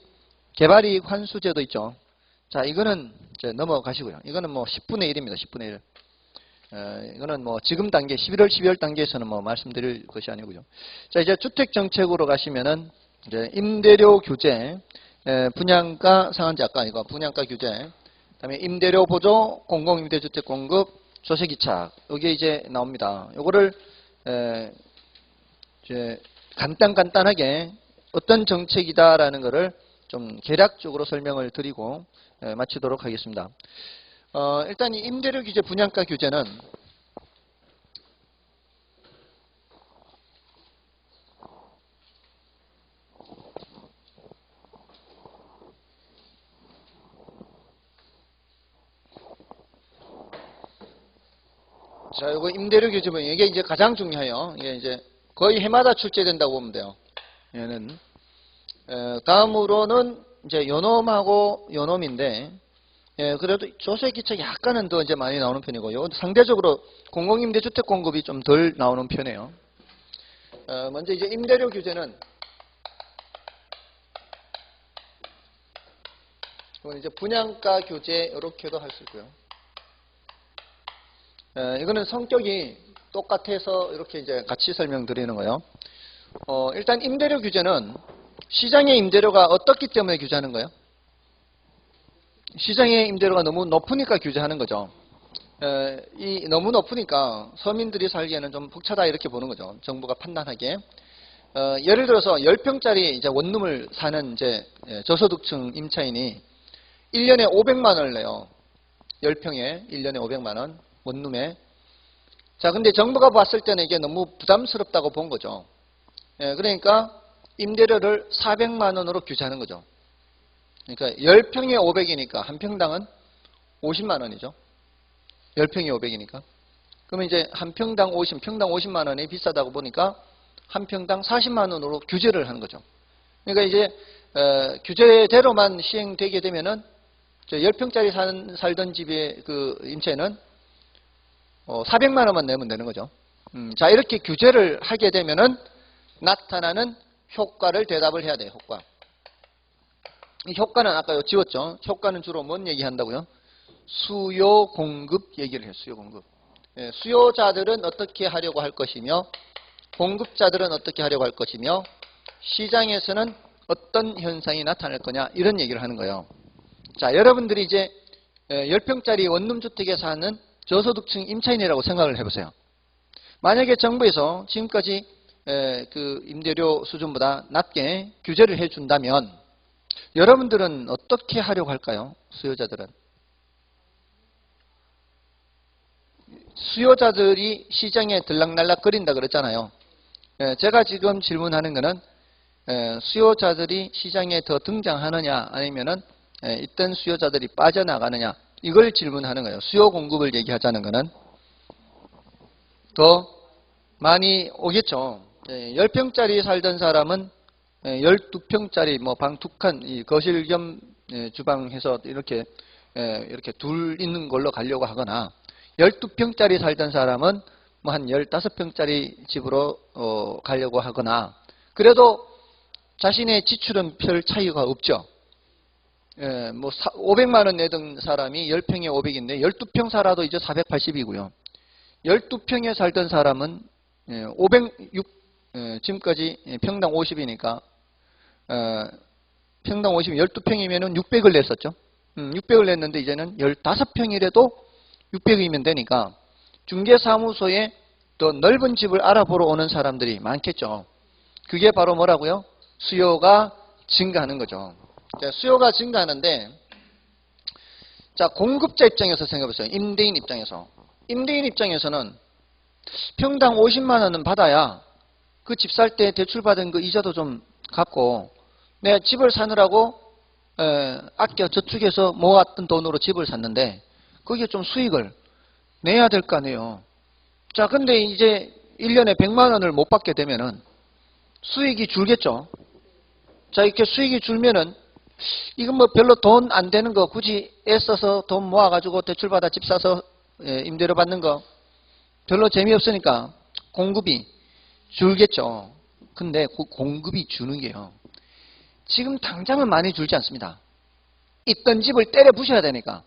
A: 개발이익 환수제도 있죠. 자, 이거는 이제 넘어가시고요. 이거는 뭐 10분의 1입니다. 10분의 1. 이거는 뭐 지금 단계 11월 12월 단계에서는 뭐 말씀드릴 것이 아니고요. 자, 이제 주택 정책으로 가시면은 이제 임대료 규제, 분양가 상한제 아까 이거 분양가 규제, 그다음에 임대료 보조, 공공임대주택 공급, 조세기착 여기 이제 나옵니다. 요거를 이제 간단하게 어떤 정책이다라는 것을 좀 개략적으로 설명을 드리고 마치도록 하겠습니다. 일단 이 임대료 규제, 분양가 규제는 자, 이거 임대료 규제는 이게 이제 가장 중요해요. 이게 이제 거의 해마다 출제된다고 보면 돼요. 얘는 다음으로는 이제 요놈하고 요놈인데, 그래도 조세 기책 약간은 더 이제 많이 나오는 편이고요. 상대적으로 공공임대주택 공급이 좀 덜 나오는 편이에요. 먼저 이제 임대료 규제는 이건 이제 분양가 규제 이렇게도 할 수 있고요. 이거는 성격이 똑같아서 이렇게 이제 같이 설명드리는 거예요. 일단 임대료 규제는 시장의 임대료가 어떻기 때문에 규제하는 거예요? 시장의 임대료가 너무 높으니까 규제하는 거죠. 이 너무 높으니까 서민들이 살기에는 좀 벅차다 이렇게 보는 거죠. 정부가 판단하기에. 예를 들어서 10평짜리 이제 원룸을 사는 이제 저소득층 임차인이 1년에 500만 원을 내요. 10평에 1년에 500만 원 원룸에. 자, 근데 정부가 봤을 때는 이게 너무 부담스럽다고 본 거죠. 그러니까 임대료를 400만 원으로 규제하는 거죠. 그러니까 10평에 500이니까 한 평당은 50만 원이죠. 10평에 500이니까. 그러면 이제 한 평당 50, 평당 50만 원이 비싸다고 보니까 한 평당 40만 원으로 규제를 하는 거죠. 그러니까 이제 규제대로만 시행되게 되면은 10평짜리 살던 집의 그 임차인은 400만 원만 내면 되는 거죠. 자, 이렇게 규제를 하게 되면은 나타나는 효과를 대답을 해야 돼요. 효과. 이 효과는 아까 지웠죠. 효과는 주로 뭔 얘기한다고요? 수요 공급 얘기를 해요. 수요 공급. 수요자들은 어떻게 하려고 할 것이며 공급자들은 어떻게 하려고 할 것이며 시장에서는 어떤 현상이 나타날 거냐 이런 얘기를 하는 거예요. 자, 여러분들이 이제 10평짜리 원룸주택에 사는 저소득층 임차인이라고 생각을 해보세요. 만약에 정부에서 지금까지 그 임대료 수준보다 낮게 규제를 해준다면 여러분들은 어떻게 하려고 할까요? 수요자들은. 수요자들이 시장에 들락날락 거린다 그랬잖아요. 제가 지금 질문하는 거는 수요자들이 시장에 더 등장하느냐 아니면은 있던 수요자들이 빠져나가느냐 이걸 질문하는 거예요. 수요 공급을 얘기하자는 거는 더 많이 오겠죠. 10평짜리 살던 사람은 12평짜리 뭐 방 2칸 거실 겸 주방 해서 이렇게 둘 있는 걸로 가려고 하거나 12평짜리 살던 사람은 뭐 한 15평짜리 집으로 가려고 하거나 그래도 자신의 지출은 별 차이가 없죠. 뭐 500만 원 내던 사람이 10평에 500인데 12평 살아도 이제 480이고요. 12평에 살던 사람은 지금까지 평당 50이니까 평당 50이면 12평이면 600을 냈었죠. 600을 냈는데 이제는 15평이라도 600이면 되니까 중개사무소에 더 넓은 집을 알아보러 오는 사람들이 많겠죠. 그게 바로 뭐라고요? 수요가 증가하는 거죠. 자, 수요가 증가하는데 자, 공급자 입장에서 생각해보세요. 임대인 입장에서. 임대인 입장에서는 평당 50만 원은 받아야 그 집 살 때 대출받은 그 이자도 좀 갚고 내가 집을 사느라고 아껴 저축해서 모았던 돈으로 집을 샀는데 거기에 좀 수익을 내야 될 거 아니에요. 자, 근데 이제 1년에 100만 원을 못 받게 되면은 수익이 줄겠죠. 자, 이렇게 수익이 줄면은 이건 뭐 별로 돈 안 되는 거 굳이 애써서 돈 모아가지고 대출받아 집 사서 임대료 받는 거 별로 재미없으니까 공급이 줄겠죠. 근데 그 공급이 주는 게요. 지금 당장은 많이 줄지 않습니다. 있던 집을 때려 부셔야 되니까.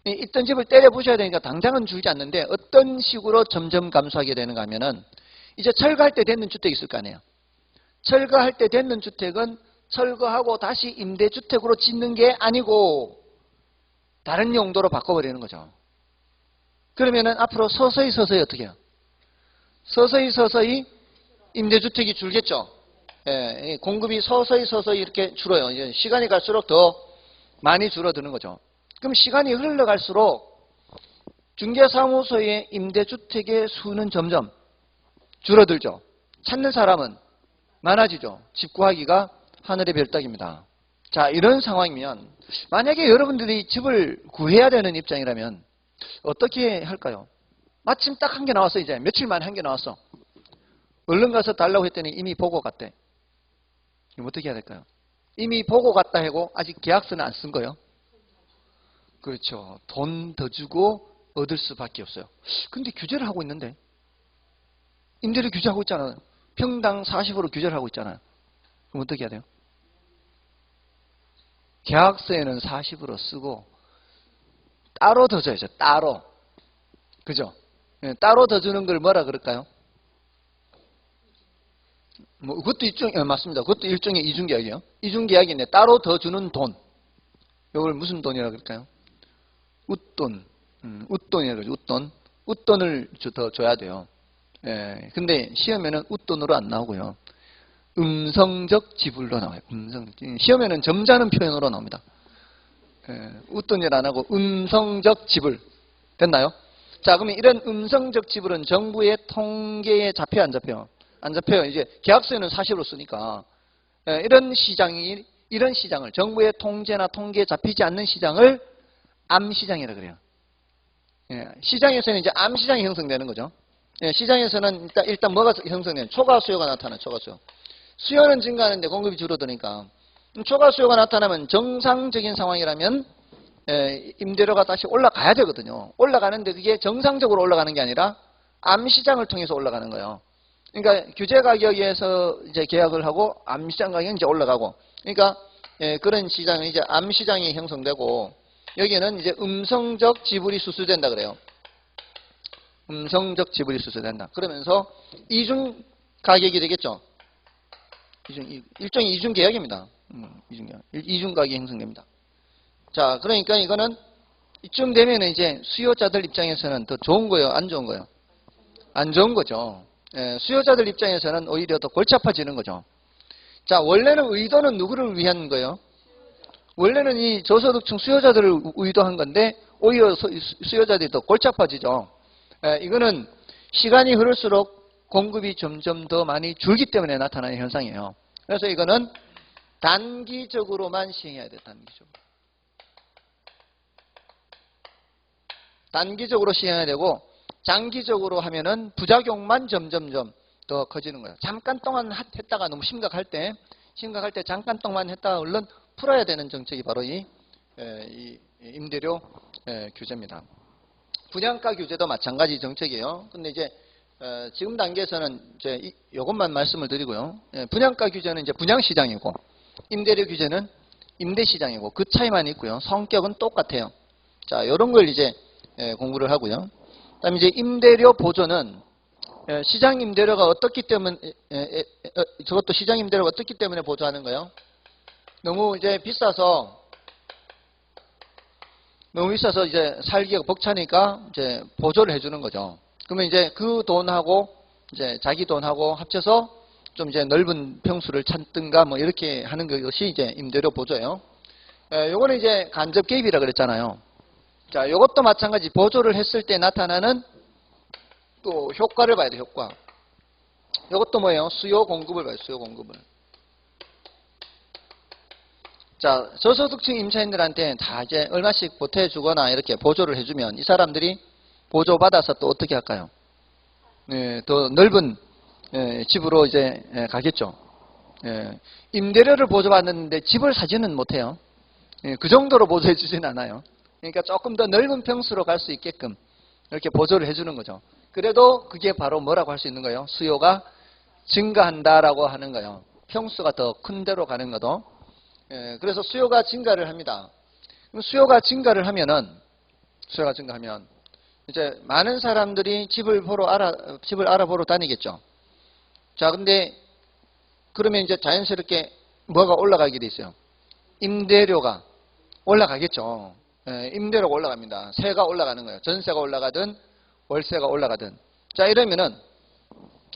A: 있던 집을 때려 부셔야 되니까 당장은 줄지 않는데 어떤 식으로 점점 감소하게 되는가 하면은 이제 철거할 때 됐는 주택이 있을 거 아니에요. 철거할 때 됐는 주택은 철거하고 다시 임대주택으로 짓는 게 아니고 다른 용도로 바꿔버리는 거죠. 그러면은 앞으로 서서히 어떻게 해요? 서서히 임대주택이 줄겠죠. 이 공급이 서서히 이렇게 줄어요. 이제 시간이 갈수록 더 많이 줄어드는 거죠. 그럼 시간이 흘러갈수록 중개사무소의 임대주택의 수는 점점 줄어들죠. 찾는 사람은 많아지죠. 집 구하기가 하늘의 별따기입니다. 자, 이런 상황이면 만약에 여러분들이 집을 구해야 되는 입장이라면 어떻게 할까요? 마침 딱 한 개 나왔어. 이제 며칠 만에 한 개 나왔어. 얼른 가서 달라고 했더니 이미 보고 갔대. 그럼 어떻게 해야 될까요? 이미 보고 갔다 하고 아직 계약서는 안 쓴 거예요. 그렇죠. 돈 더 주고 얻을 수밖에 없어요. 근데 규제를 하고 있는데 임대료 규제하고 있잖아요. 평당 40으로 규제를 하고 있잖아요. 그럼 어떻게 해야 돼요? 계약서에는 40으로 쓰고 따로 더 줘야죠. 따로. 그죠? 따로 더 주는 걸 뭐라 그럴까요? 뭐 그것도 맞습니다. 그것도 일종의 이중계약이에요. 이중계약인데 따로 더 주는 돈. 이걸 무슨 돈이라 그럴까요? 웃돈. 웃돈이라 그러죠. 웃돈. 웃돈을 더 줘야 돼요. 근데 시험에는 웃돈으로 안 나오고요. 음성적 지불로 나와요. 시험에는 점잖은 표현으로 나옵니다. 웃돈일 안 하고 음성적 지불. 됐나요? 자, 그러면 이런 음성적 지불은 정부의 통계에 잡혀요, 안 잡혀요? 안 잡혀요. 이제 계약서에는 40으로 쓰니까. 이런 시장을 정부의 통제나 통계에 잡히지 않는 시장을 암시장이라 그래요. 시장에서는 이제 암시장이 형성되는 거죠. 시장에서는 일단 뭐가 형성되는? 초과 수요가 나타나요. 초과 수요. 수요는 증가하는데 공급이 줄어드니까 초과 수요가 나타나면 정상적인 상황이라면 임대료가 다시 올라가야 되거든요. 올라가는데 그게 정상적으로 올라가는 게 아니라 암시장을 통해서 올라가는 거예요. 그러니까 규제 가격에서 이제 계약을 하고 암시장 가격이 이제 올라가고, 그러니까 그런 시장은 이제 암시장이 형성되고, 여기는 이제 음성적 지불이 수수된다 그래요. 음성적 지불이 수수된다. 그러면서 이중 가격이 되겠죠. 일종의 이중 계약입니다. 이중 가격이 형성됩니다. 자, 그러니까 이거는 이쯤 되면 이제 수요자들 입장에서는 더 좋은 거예요, 안 좋은 거예요? 안 좋은 거죠. 수요자들 입장에서는 오히려 더 골치 아파지는 거죠. 자, 원래는 의도는 누구를 위한 거예요? 원래는 이 저소득층 수요자들을 의도한 건데 오히려 수요자들이 더 골치 아파지죠. 이거는 시간이 흐를수록 공급이 점점 더 많이 줄기 때문에 나타나는 현상이에요. 그래서 이거는 단기적으로만 시행해야 돼요. 단기적으로 시행해야 되고, 장기적으로 하면은 부작용만 점점점 더 커지는 거예요. 잠깐 동안 했다가 너무 심각할 때 잠깐 동안 했다가 얼른 풀어야 되는 정책이 바로 이 임대료 규제입니다. 분양가 규제도 마찬가지 정책이에요. 근데 이제 지금 단계에서는 이제 이것만 말씀을 드리고요. 분양가 규제는 이제 분양시장이고, 임대료 규제는 임대시장이고, 그 차이만 있고요. 성격은 똑같아요. 자, 이런 걸 이제 공부를 하고요. 그다음에 이제 임대료 보조는 시장 임대료가 어떻기 때문에 저것도 시장 임대료가 어떻기 때문에 보조하는 거예요? 너무 비싸서 이제 살기가 벅차니까 이제 보조를 해주는 거죠. 그러면 이제 그 돈하고 이제 자기 돈하고 합쳐서 좀 이제 넓은 평수를 찾든가 뭐 이렇게 하는 것이 이제 임대료 보조예요. 요거는 이제 간접 개입이라 그랬잖아요. 자, 요것도 마찬가지 보조를 했을 때 나타나는 또 효과를 봐야 돼요, 효과. 요것도 뭐예요? 수요 공급을 봐요, 수요 공급을. 자, 저소득층 임차인들한테 다 이제 얼마씩 보태주거나 이렇게 보조를 해주면 이 사람들이 보조받아서 또 어떻게 할까요? 더 넓은 집으로 이제 가겠죠. 임대료를 보조받는데 집을 사지는 못해요. 그 정도로 보조해 주진 않아요. 그러니까 조금 더 넓은 평수로 갈 수 있게끔 이렇게 보조를 해주는 거죠. 그래도 그게 바로 뭐라고 할 수 있는 거예요? 수요가 증가한다라고 하는 거예요. 평수가 더 큰 데로 가는 것도. 그래서 수요가 증가를 합니다. 수요가 증가하면 이제 많은 사람들이 집을 알아보러 다니겠죠. 자, 근데 그러면 이제 자연스럽게 뭐가 올라가게 돼 있어요? 임대료가 올라가겠죠. 임대료가 올라갑니다. 세가 올라가는 거예요. 전세가 올라가든 월세가 올라가든. 자, 이러면은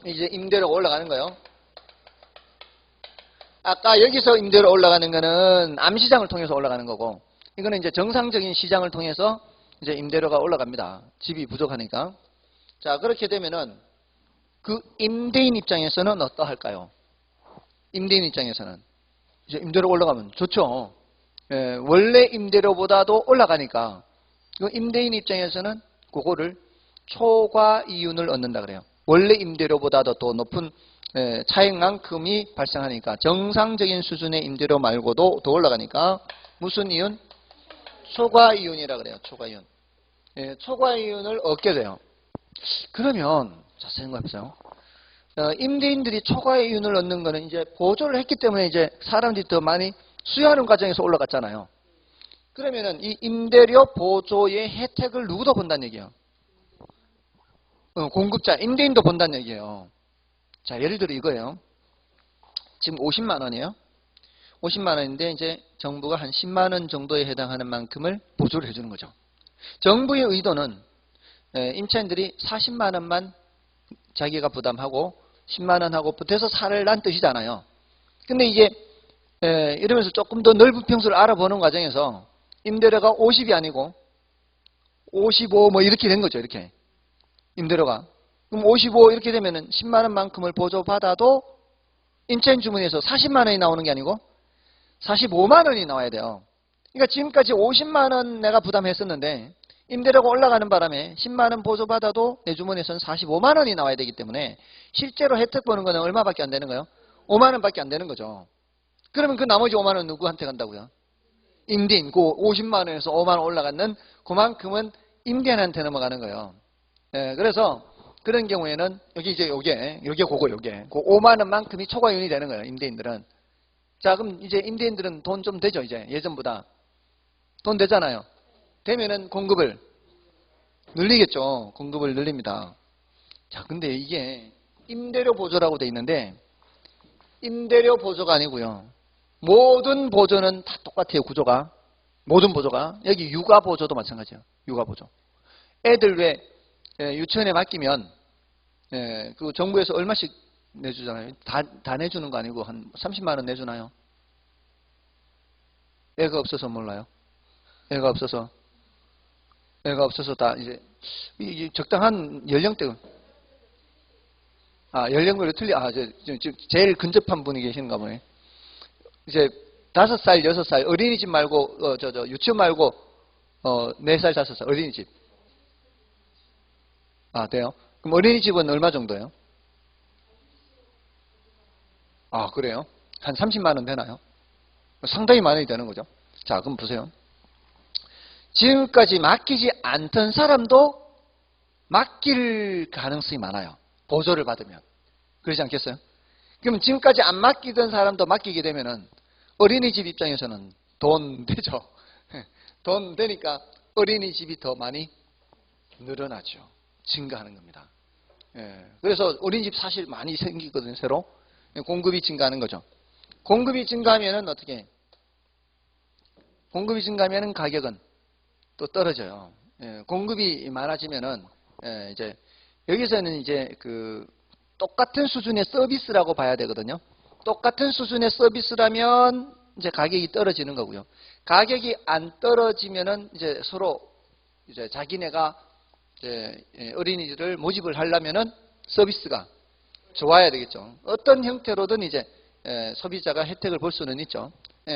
A: 이제 임대료가 올라가는 거예요. 아까 여기서 임대료 올라가는 거는 암시장을 통해서 올라가는 거고, 이거는 이제 정상적인 시장을 통해서 이제 임대료가 올라갑니다. 집이 부족하니까. 자, 그렇게 되면은 그 임대인 입장에서는 어떠할까요? 임대인 입장에서는 이제 임대료 올라가면 좋죠. 예, 원래 임대료보다도 올라가니까 그 임대인 입장에서는 그거를 초과 이윤을 얻는다 그래요. 원래 임대료보다도 더 높은 차익만큼이 발생하니까 정상적인 수준의 임대료 말고도 더 올라가니까 무슨 이윤? 초과 이윤이라 그래요. 초과 이윤. 예, 초과 이윤을 얻게 돼요. 그러면 자 생각해보세요. 임대인들이 초과 이윤을 얻는 거는 이제 보조를 했기 때문에 이제 사람들이 더 많이 수요하는 과정에서 올라갔잖아요. 그러면은 이 임대료 보조의 혜택을 누구도 본다는 얘기예요. 공급자, 임대인도 본다는 얘기예요. 자, 예를 들어 이거예요. 지금 50만 원이에요. 50만 원인데 이제 정부가 한 10만 원 정도에 해당하는 만큼을 보조를 해주는 거죠. 정부의 의도는 임차인들이 40만 원만 자기가 부담하고 10만 원하고 보태서 살란 뜻이잖아요. 근데 이게 이러면서 조금 더 넓은 평수를 알아보는 과정에서 임대료가 50이 아니고 55 뭐 이렇게 된 거죠. 이렇게 임대료가. 그럼 55 이렇게 되면은 10만 원만큼을 보조받아도 임차인 주문에서 40만 원이 나오는 게 아니고 45만 원이 나와야 돼요. 그러니까 지금까지 50만 원 내가 부담했었는데 임대료가 올라가는 바람에 10만 원 보조받아도 내 주머니에서는 45만 원이 나와야 되기 때문에 실제로 혜택 보는 거는 얼마밖에 안 되는 거예요? 5만 원밖에 안 되는 거죠. 그러면 그 나머지 5만 원 누구한테 간다고요? 임대인. 그 50만 원에서 5만 원 올라가는 그만큼은 임대인한테 넘어가는 거예요. 그래서 그런 경우에는 여기 이제 요게 그 5만 원만큼이 초과이윤이 되는 거예요. 임대인들은. 자, 그럼 이제 임대인들은 돈 좀 되죠. 이제 예전보다 돈 되잖아요. 되면은 공급을 늘리겠죠. 공급을 늘립니다. 자, 근데 이게 임대료 보조라고 돼 있는데 임대료 보조가 아니고요. 모든 보조는 다 똑같아요. 구조가. 모든 보조가. 여기 육아 보조도 마찬가지예요. 육아 보조. 애들 왜 유치원에 맡기면 그 정부에서 얼마씩 내주잖아요. 다 내주는 거 아니고 한 30만 원 내주나요? 애가 없어서 몰라요. 애가 없어서 다 이제 적당한 연령대. 연령별로 제일 근접한 분이 계시는가 보네. 이제 5살, 6살 어린이집 말고 유치원 말고 4살, 5살 어린이집. 돼요? 그럼 어린이집은 얼마 정도예요? 그래요? 한 30만 원 되나요? 상당히 많이 되는 거죠. 자, 그럼 보세요. 지금까지 맡기지 않던 사람도 맡길 가능성이 많아요. 보조를 받으면. 그러지 않겠어요? 그럼 지금까지 안 맡기던 사람도 맡기게 되면은 어린이집 입장에서는 돈 되죠. 돈 되니까 어린이집이 더 많이 늘어나죠. 증가하는 겁니다. 그래서 어린이집 사실 많이 생기거든요. 새로. 공급이 증가하는 거죠. 공급이 증가하면은 어떻게? 공급이 증가하면은 가격은 또 떨어져요. 공급이 많아지면은 이제 여기서는 이제 그 똑같은 수준의 서비스라고 봐야 되거든요. 똑같은 수준의 서비스라면 이제 가격이 떨어지는 거고요. 가격이 안 떨어지면은 이제 서로 이제 자기네가 이제 어린이들을 모집을 하려면은 서비스가 좋아야 되겠죠. 어떤 형태로든 이제 소비자가 혜택을 볼 수는 있죠.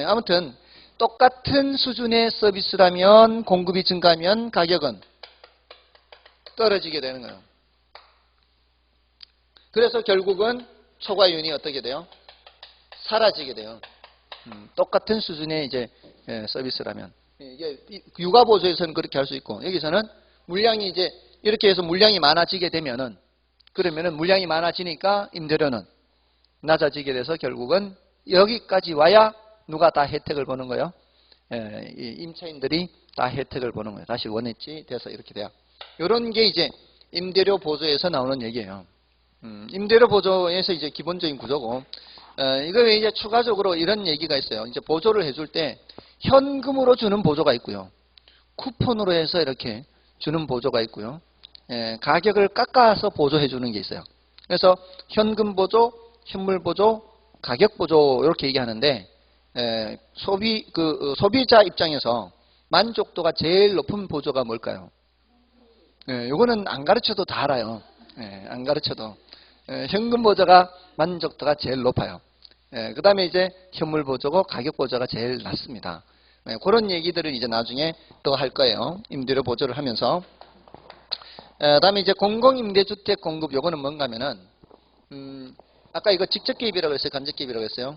A: 아무튼 똑같은 수준의 서비스라면 공급이 증가하면 가격은 떨어지게 되는 거예요. 그래서 결국은 초과이윤이 어떻게 돼요? 사라지게 돼요. 똑같은 수준의 이제 서비스라면. 이게 육아보조에서는 그렇게 할 수 있고, 여기서는 물량이 이제 이렇게 해서 물량이 많아지게 되면은, 그러면은 물량이 많아지니까 임대료는 낮아지게 돼서 결국은 여기까지 와야 누가 다 혜택을 보는 거예요? 임차인들이 다 혜택을 보는 거예요. 다시 원위치 돼서 이렇게 돼요. 이런 게 이제 임대료 보조에서 나오는 얘기예요. 임대료 보조에서 이제 기본적인 구조고, 이거 외에 이제 추가적으로 이런 얘기가 있어요. 이제 보조를 해줄 때 현금으로 주는 보조가 있고요. 쿠폰으로 해서 이렇게 주는 보조가 있고요. 가격을 깎아서 보조해 주는 게 있어요. 그래서 현금 보조, 현물 보조, 가격 보조 이렇게 얘기하는데 소비자 입장에서 만족도가 제일 높은 보조가 뭘까요? 요거는 안 가르쳐도 다 알아요. 안 가르쳐도 현금 보조가 만족도가 제일 높아요. 그 다음에 이제 현물 보조고 가격 보조가 제일 낮습니다. 그런 얘기들을 이제 나중에 또 할 거예요. 임대료 보조를 하면서. 다음에 이제 공공임대주택 공급 요거는 뭔가 하면은 아까 이거 직접 개입이라고 했어요? 간접 개입이라고 했어요?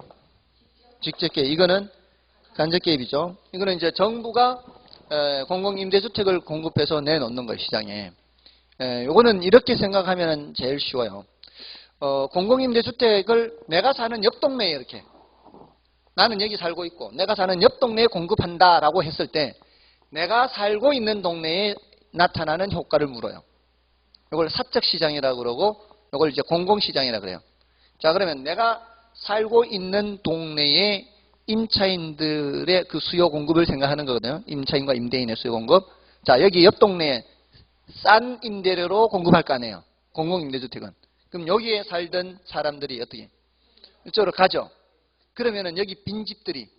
A: 직접 개입. 이거는 간접 개입이죠. 이거는 이제 정부가 공공임대주택을 공급해서 내놓는 거예요, 시장에. 요거는 이렇게 생각하면 제일 쉬워요. 공공임대주택을 내가 사는 옆 동네에 이렇게 나는 여기 살고 있고 내가 사는 옆 동네에 공급한다라고 했을 때 내가 살고 있는 동네에 나타나는 효과를 물어요. 이걸 사적시장이라고 그러고 이걸 이제 공공시장이라고 그래요. 자, 그러면 내가 살고 있는 동네에 임차인들의 그 수요 공급을 생각하는 거거든요. 임차인과 임대인의 수요 공급. 자, 여기 옆 동네에 싼 임대료로 공급할 거 아니에요. 공공임대주택은. 그럼 여기에 살던 사람들이 어떻게? 이쪽으로 가죠. 그러면은 여기 빈집들이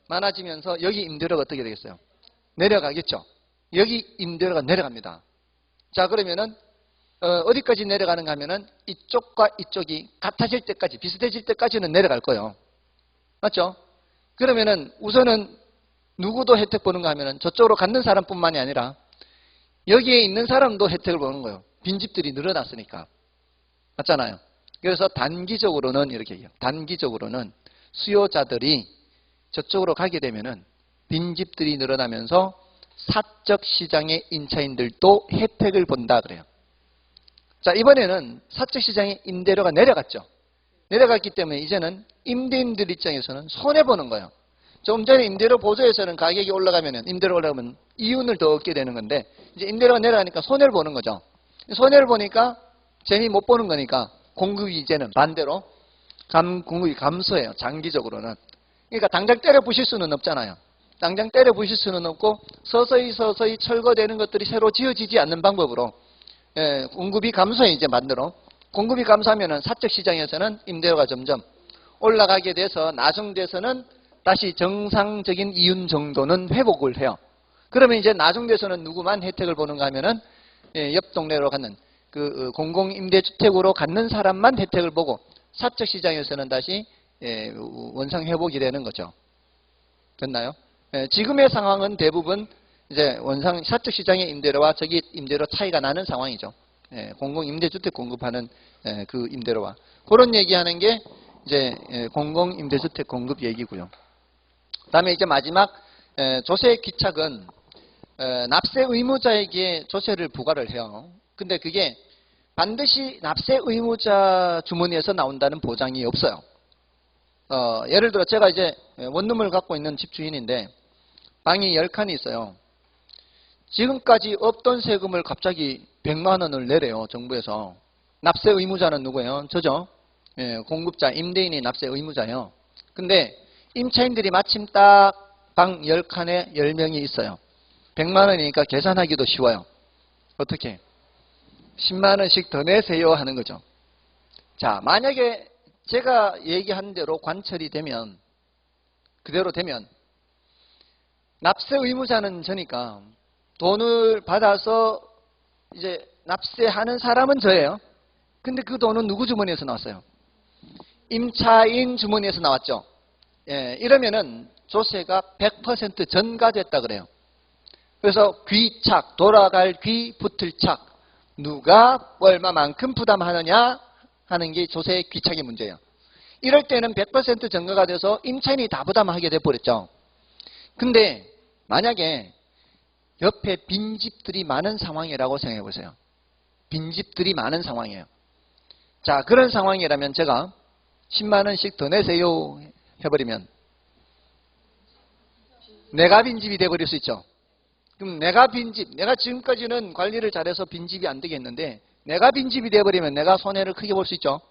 A: 많아지면서 여기 임대료가 어떻게 되겠어요? 내려가겠죠. 여기 임대료가 내려갑니다. 자, 그러면은 어디까지 내려가는가 하면은 이쪽과 이쪽이 같아질 때까지, 비슷해질 때까지는 내려갈 거예요. 맞죠? 그러면은 우선은 누구도 혜택 보는가 하면은 저쪽으로 갖는 사람뿐만이 아니라 여기에 있는 사람도 혜택을 보는 거예요. 빈집들이 늘어났으니까. 맞잖아요. 그래서 단기적으로는 이렇게 얘기해요. 단기적으로는 수요자들이 저쪽으로 가게 되면은 빈집들이 늘어나면서 사적 시장의 임차인들도 혜택을 본다 그래요. 자, 이번에는 사적 시장의 임대료가 내려갔죠. 내려갔기 때문에 이제는 임대인들 입장에서는 손해보는 거예요. 조금 전에 임대료 보조에서는 가격이 올라가면은, 임대료가 올라가면 이윤을 더 얻게 되는 건데, 이제 임대료가 내려가니까 손해를 보는 거죠. 손해를 보니까 재미 못 보는 거니까 공급이 이제는 반대로 공급이 감소해요. 장기적으로는. 그러니까 당장 때려 부실 수는 없잖아요. 당장 때려 부실 수는 없고 서서히 철거되는 것들이 새로 지어지지 않는 방법으로 공급이 감소해 이제 반대로. 공급이 감소하면은 사적 시장에서는 임대료가 점점 올라가게 돼서 나중돼서는 다시 정상적인 이윤 정도는 회복을 해요. 그러면 이제 나중돼서는 누구만 혜택을 보는가 하면은 옆 동네로 갖는 그 공공임대주택으로 갖는 사람만 혜택을 보고 사적 시장에서는 다시 원상 회복이 되는 거죠. 됐나요? 지금의 상황은 대부분 이제 원상 사적 시장의 임대료와 저기 임대료 차이가 나는 상황이죠. 공공임대주택 공급하는 그 임대료와 그런 얘기하는 게 이제 공공임대주택 공급 얘기고요. 그다음에 이제 마지막 조세 귀착은 납세 의무자에게 조세를 부과를 해요. 근데 그게 반드시 납세 의무자 주머니에서 나온다는 보장이 없어요. 예를 들어 제가 이제 원룸을 갖고 있는 집주인인데 방이 10칸이 있어요. 지금까지 없던 세금을 갑자기 100만 원을 내래요. 정부에서. 납세 의무자는 누구예요? 저죠. 공급자, 임대인이 납세 의무자예요. 근데 임차인들이 마침 딱 방 10칸에 10명이 있어요. 100만 원이니까 계산하기도 쉬워요. 어떻게? 10만 원씩 더 내세요 하는 거죠. 자, 만약에 제가 얘기한 대로 관철이 되면, 그대로 되면 납세 의무자는 저니까 돈을 받아서 이제 납세하는 사람은 저예요. 근데 그 돈은 누구 주머니에서 나왔어요? 임차인 주머니에서 나왔죠. 이러면은 조세가 100% 전가됐다 그래요. 그래서 귀착, 돌아갈 귀 붙을 착, 누가 얼마만큼 부담하느냐 하는 게 조세 귀착의 문제예요. 이럴 때는 100% 전가가 돼서 임차인이 다 부담하게 돼버렸죠. 근데 만약에 옆에 빈집들이 많은 상황이라고 생각해 보세요. 빈집들이 많은 상황이에요. 자, 그런 상황이라면 제가 10만 원씩 더 내세요 해버리면 내가 빈집이 돼버릴 수 있죠. 그럼 내가 빈집, 내가 지금까지는 관리를 잘해서 빈집이 안 되겠는데 내가 빈집이 돼버리면 내가 손해를 크게 볼 수 있죠.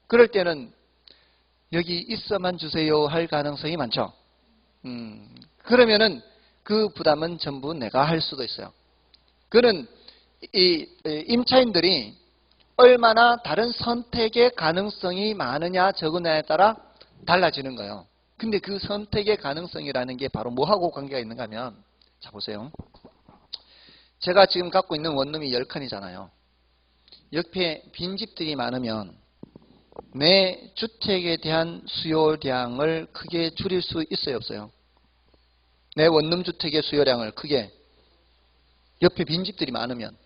A: 그럴 때는 여기 있어만 주세요 할 가능성이 많죠. 그러면은 그 부담은 전부 내가 할 수도 있어요. 그는 이 임차인들이 얼마나 다른 선택의 가능성이 많으냐 적으냐에 따라 달라지는 거예요. 근데 그 선택의 가능성이라는 게 바로 뭐하고 관계가 있는가 하면, 자 보세요. 제가 지금 갖고 있는 원룸이 10칸이잖아요. 옆에 빈집들이 많으면 내 주택에 대한 수요량을 크게 줄일 수 있어요, 없어요? 내 원룸 주택의 수요량을 크게, 옆에 빈집들이 많으면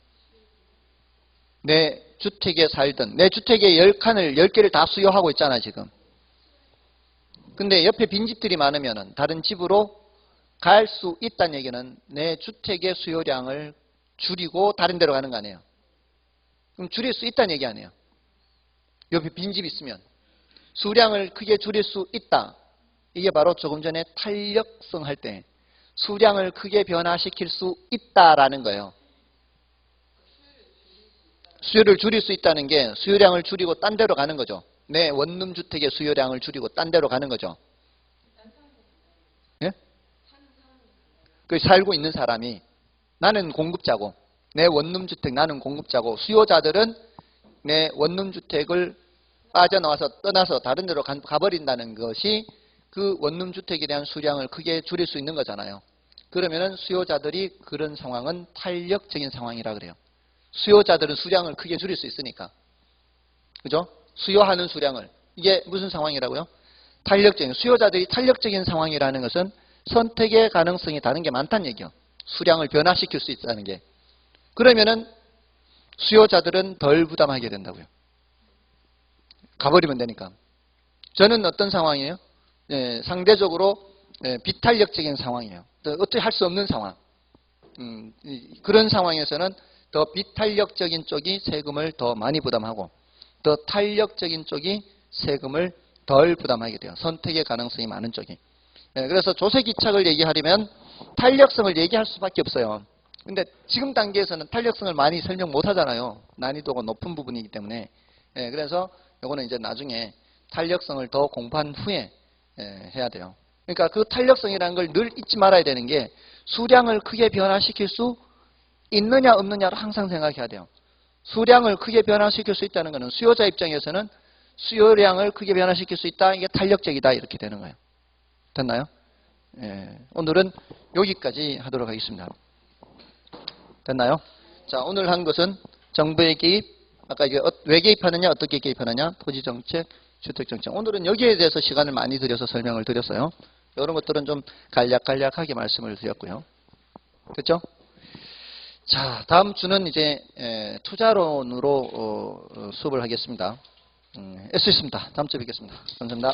A: 내 주택에 살던, 내 주택에 10칸을 10개를 다 수요하고 있잖아요, 지금. 근데 옆에 빈집들이 많으면 다른 집으로 갈 수 있다는 얘기는 내 주택의 수요량을 줄이고 다른 데로 가는 거 아니에요. 그럼 줄일 수 있다는 얘기 아니에요. 옆에 빈집이 있으면 수량을 크게 줄일 수 있다. 이게 바로 조금 전에 탄력성 할 때 수량을 크게 변화시킬 수 있다라는 거예요. 수요를 줄일 수 있다는 게 수요량을 줄이고 딴 데로 가는 거죠. 내 원룸 주택의 수요량을 줄이고 딴 데로 가는 거죠. 예? 그 살고 있는 사람이, 나는 공급자고 내 원룸 주택 나는 공급자고, 수요자들은 내 원룸 주택을 빠져나와서 떠나서 다른 데로 가버린다는 것이 그 원룸 주택에 대한 수량을 크게 줄일 수 있는 거잖아요. 그러면은 수요자들이 그런 상황은 탄력적인 상황이라 그래요. 수요자들은 수량을 크게 줄일 수 있으니까. 그죠? 수요하는 수량을. 이게 무슨 상황이라고요? 탄력적인. 수요자들이 탄력적인 상황이라는 것은 선택의 가능성이 다른 게 많다는 얘기예요. 수량을 변화시킬 수 있다는 게. 그러면은 수요자들은 덜 부담하게 된다고요. 가버리면 되니까. 저는 어떤 상황이에요? 상대적으로 비탄력적인 상황이에요. 어떻게 할 수 없는 상황. 그런 상황에서는 더 비탄력적인 쪽이 세금을 더 많이 부담하고 더 탄력적인 쪽이 세금을 덜 부담하게 돼요. 선택의 가능성이 많은 쪽이. 그래서 조세기착을 얘기하려면 탄력성을 얘기할 수밖에 없어요. 근데 지금 단계에서는 탄력성을 많이 설명 못 하잖아요. 난이도가 높은 부분이기 때문에. 그래서 이거는 이제 나중에 탄력성을 더 공부한 후에 해야 돼요. 그러니까 그 탄력성이라는 걸 늘 잊지 말아야 되는 게, 수량을 크게 변화시킬 수 있느냐 없느냐를 항상 생각해야 돼요. 수량을 크게 변화시킬 수 있다는 것은 수요자 입장에서는 수요량을 크게 변화시킬 수 있다. 이게 탄력적이다. 이렇게 되는 거예요. 됐나요? 오늘은 여기까지 하도록 하겠습니다. 됐나요? 자, 오늘 한 것은 정부의 개입, 아까 이게 왜 개입하느냐, 어떻게 개입하느냐, 토지정책, 주택정책. 오늘은 여기에 대해서 시간을 많이 들여서 설명을 드렸어요. 이런 것들은 좀 간략하게 말씀을 드렸고요. 그렇죠? 자, 다음 주는 이제 투자론으로 수업을 하겠습니다. 애쓰셨습니다. 다음 주에 뵙겠습니다. 감사합니다.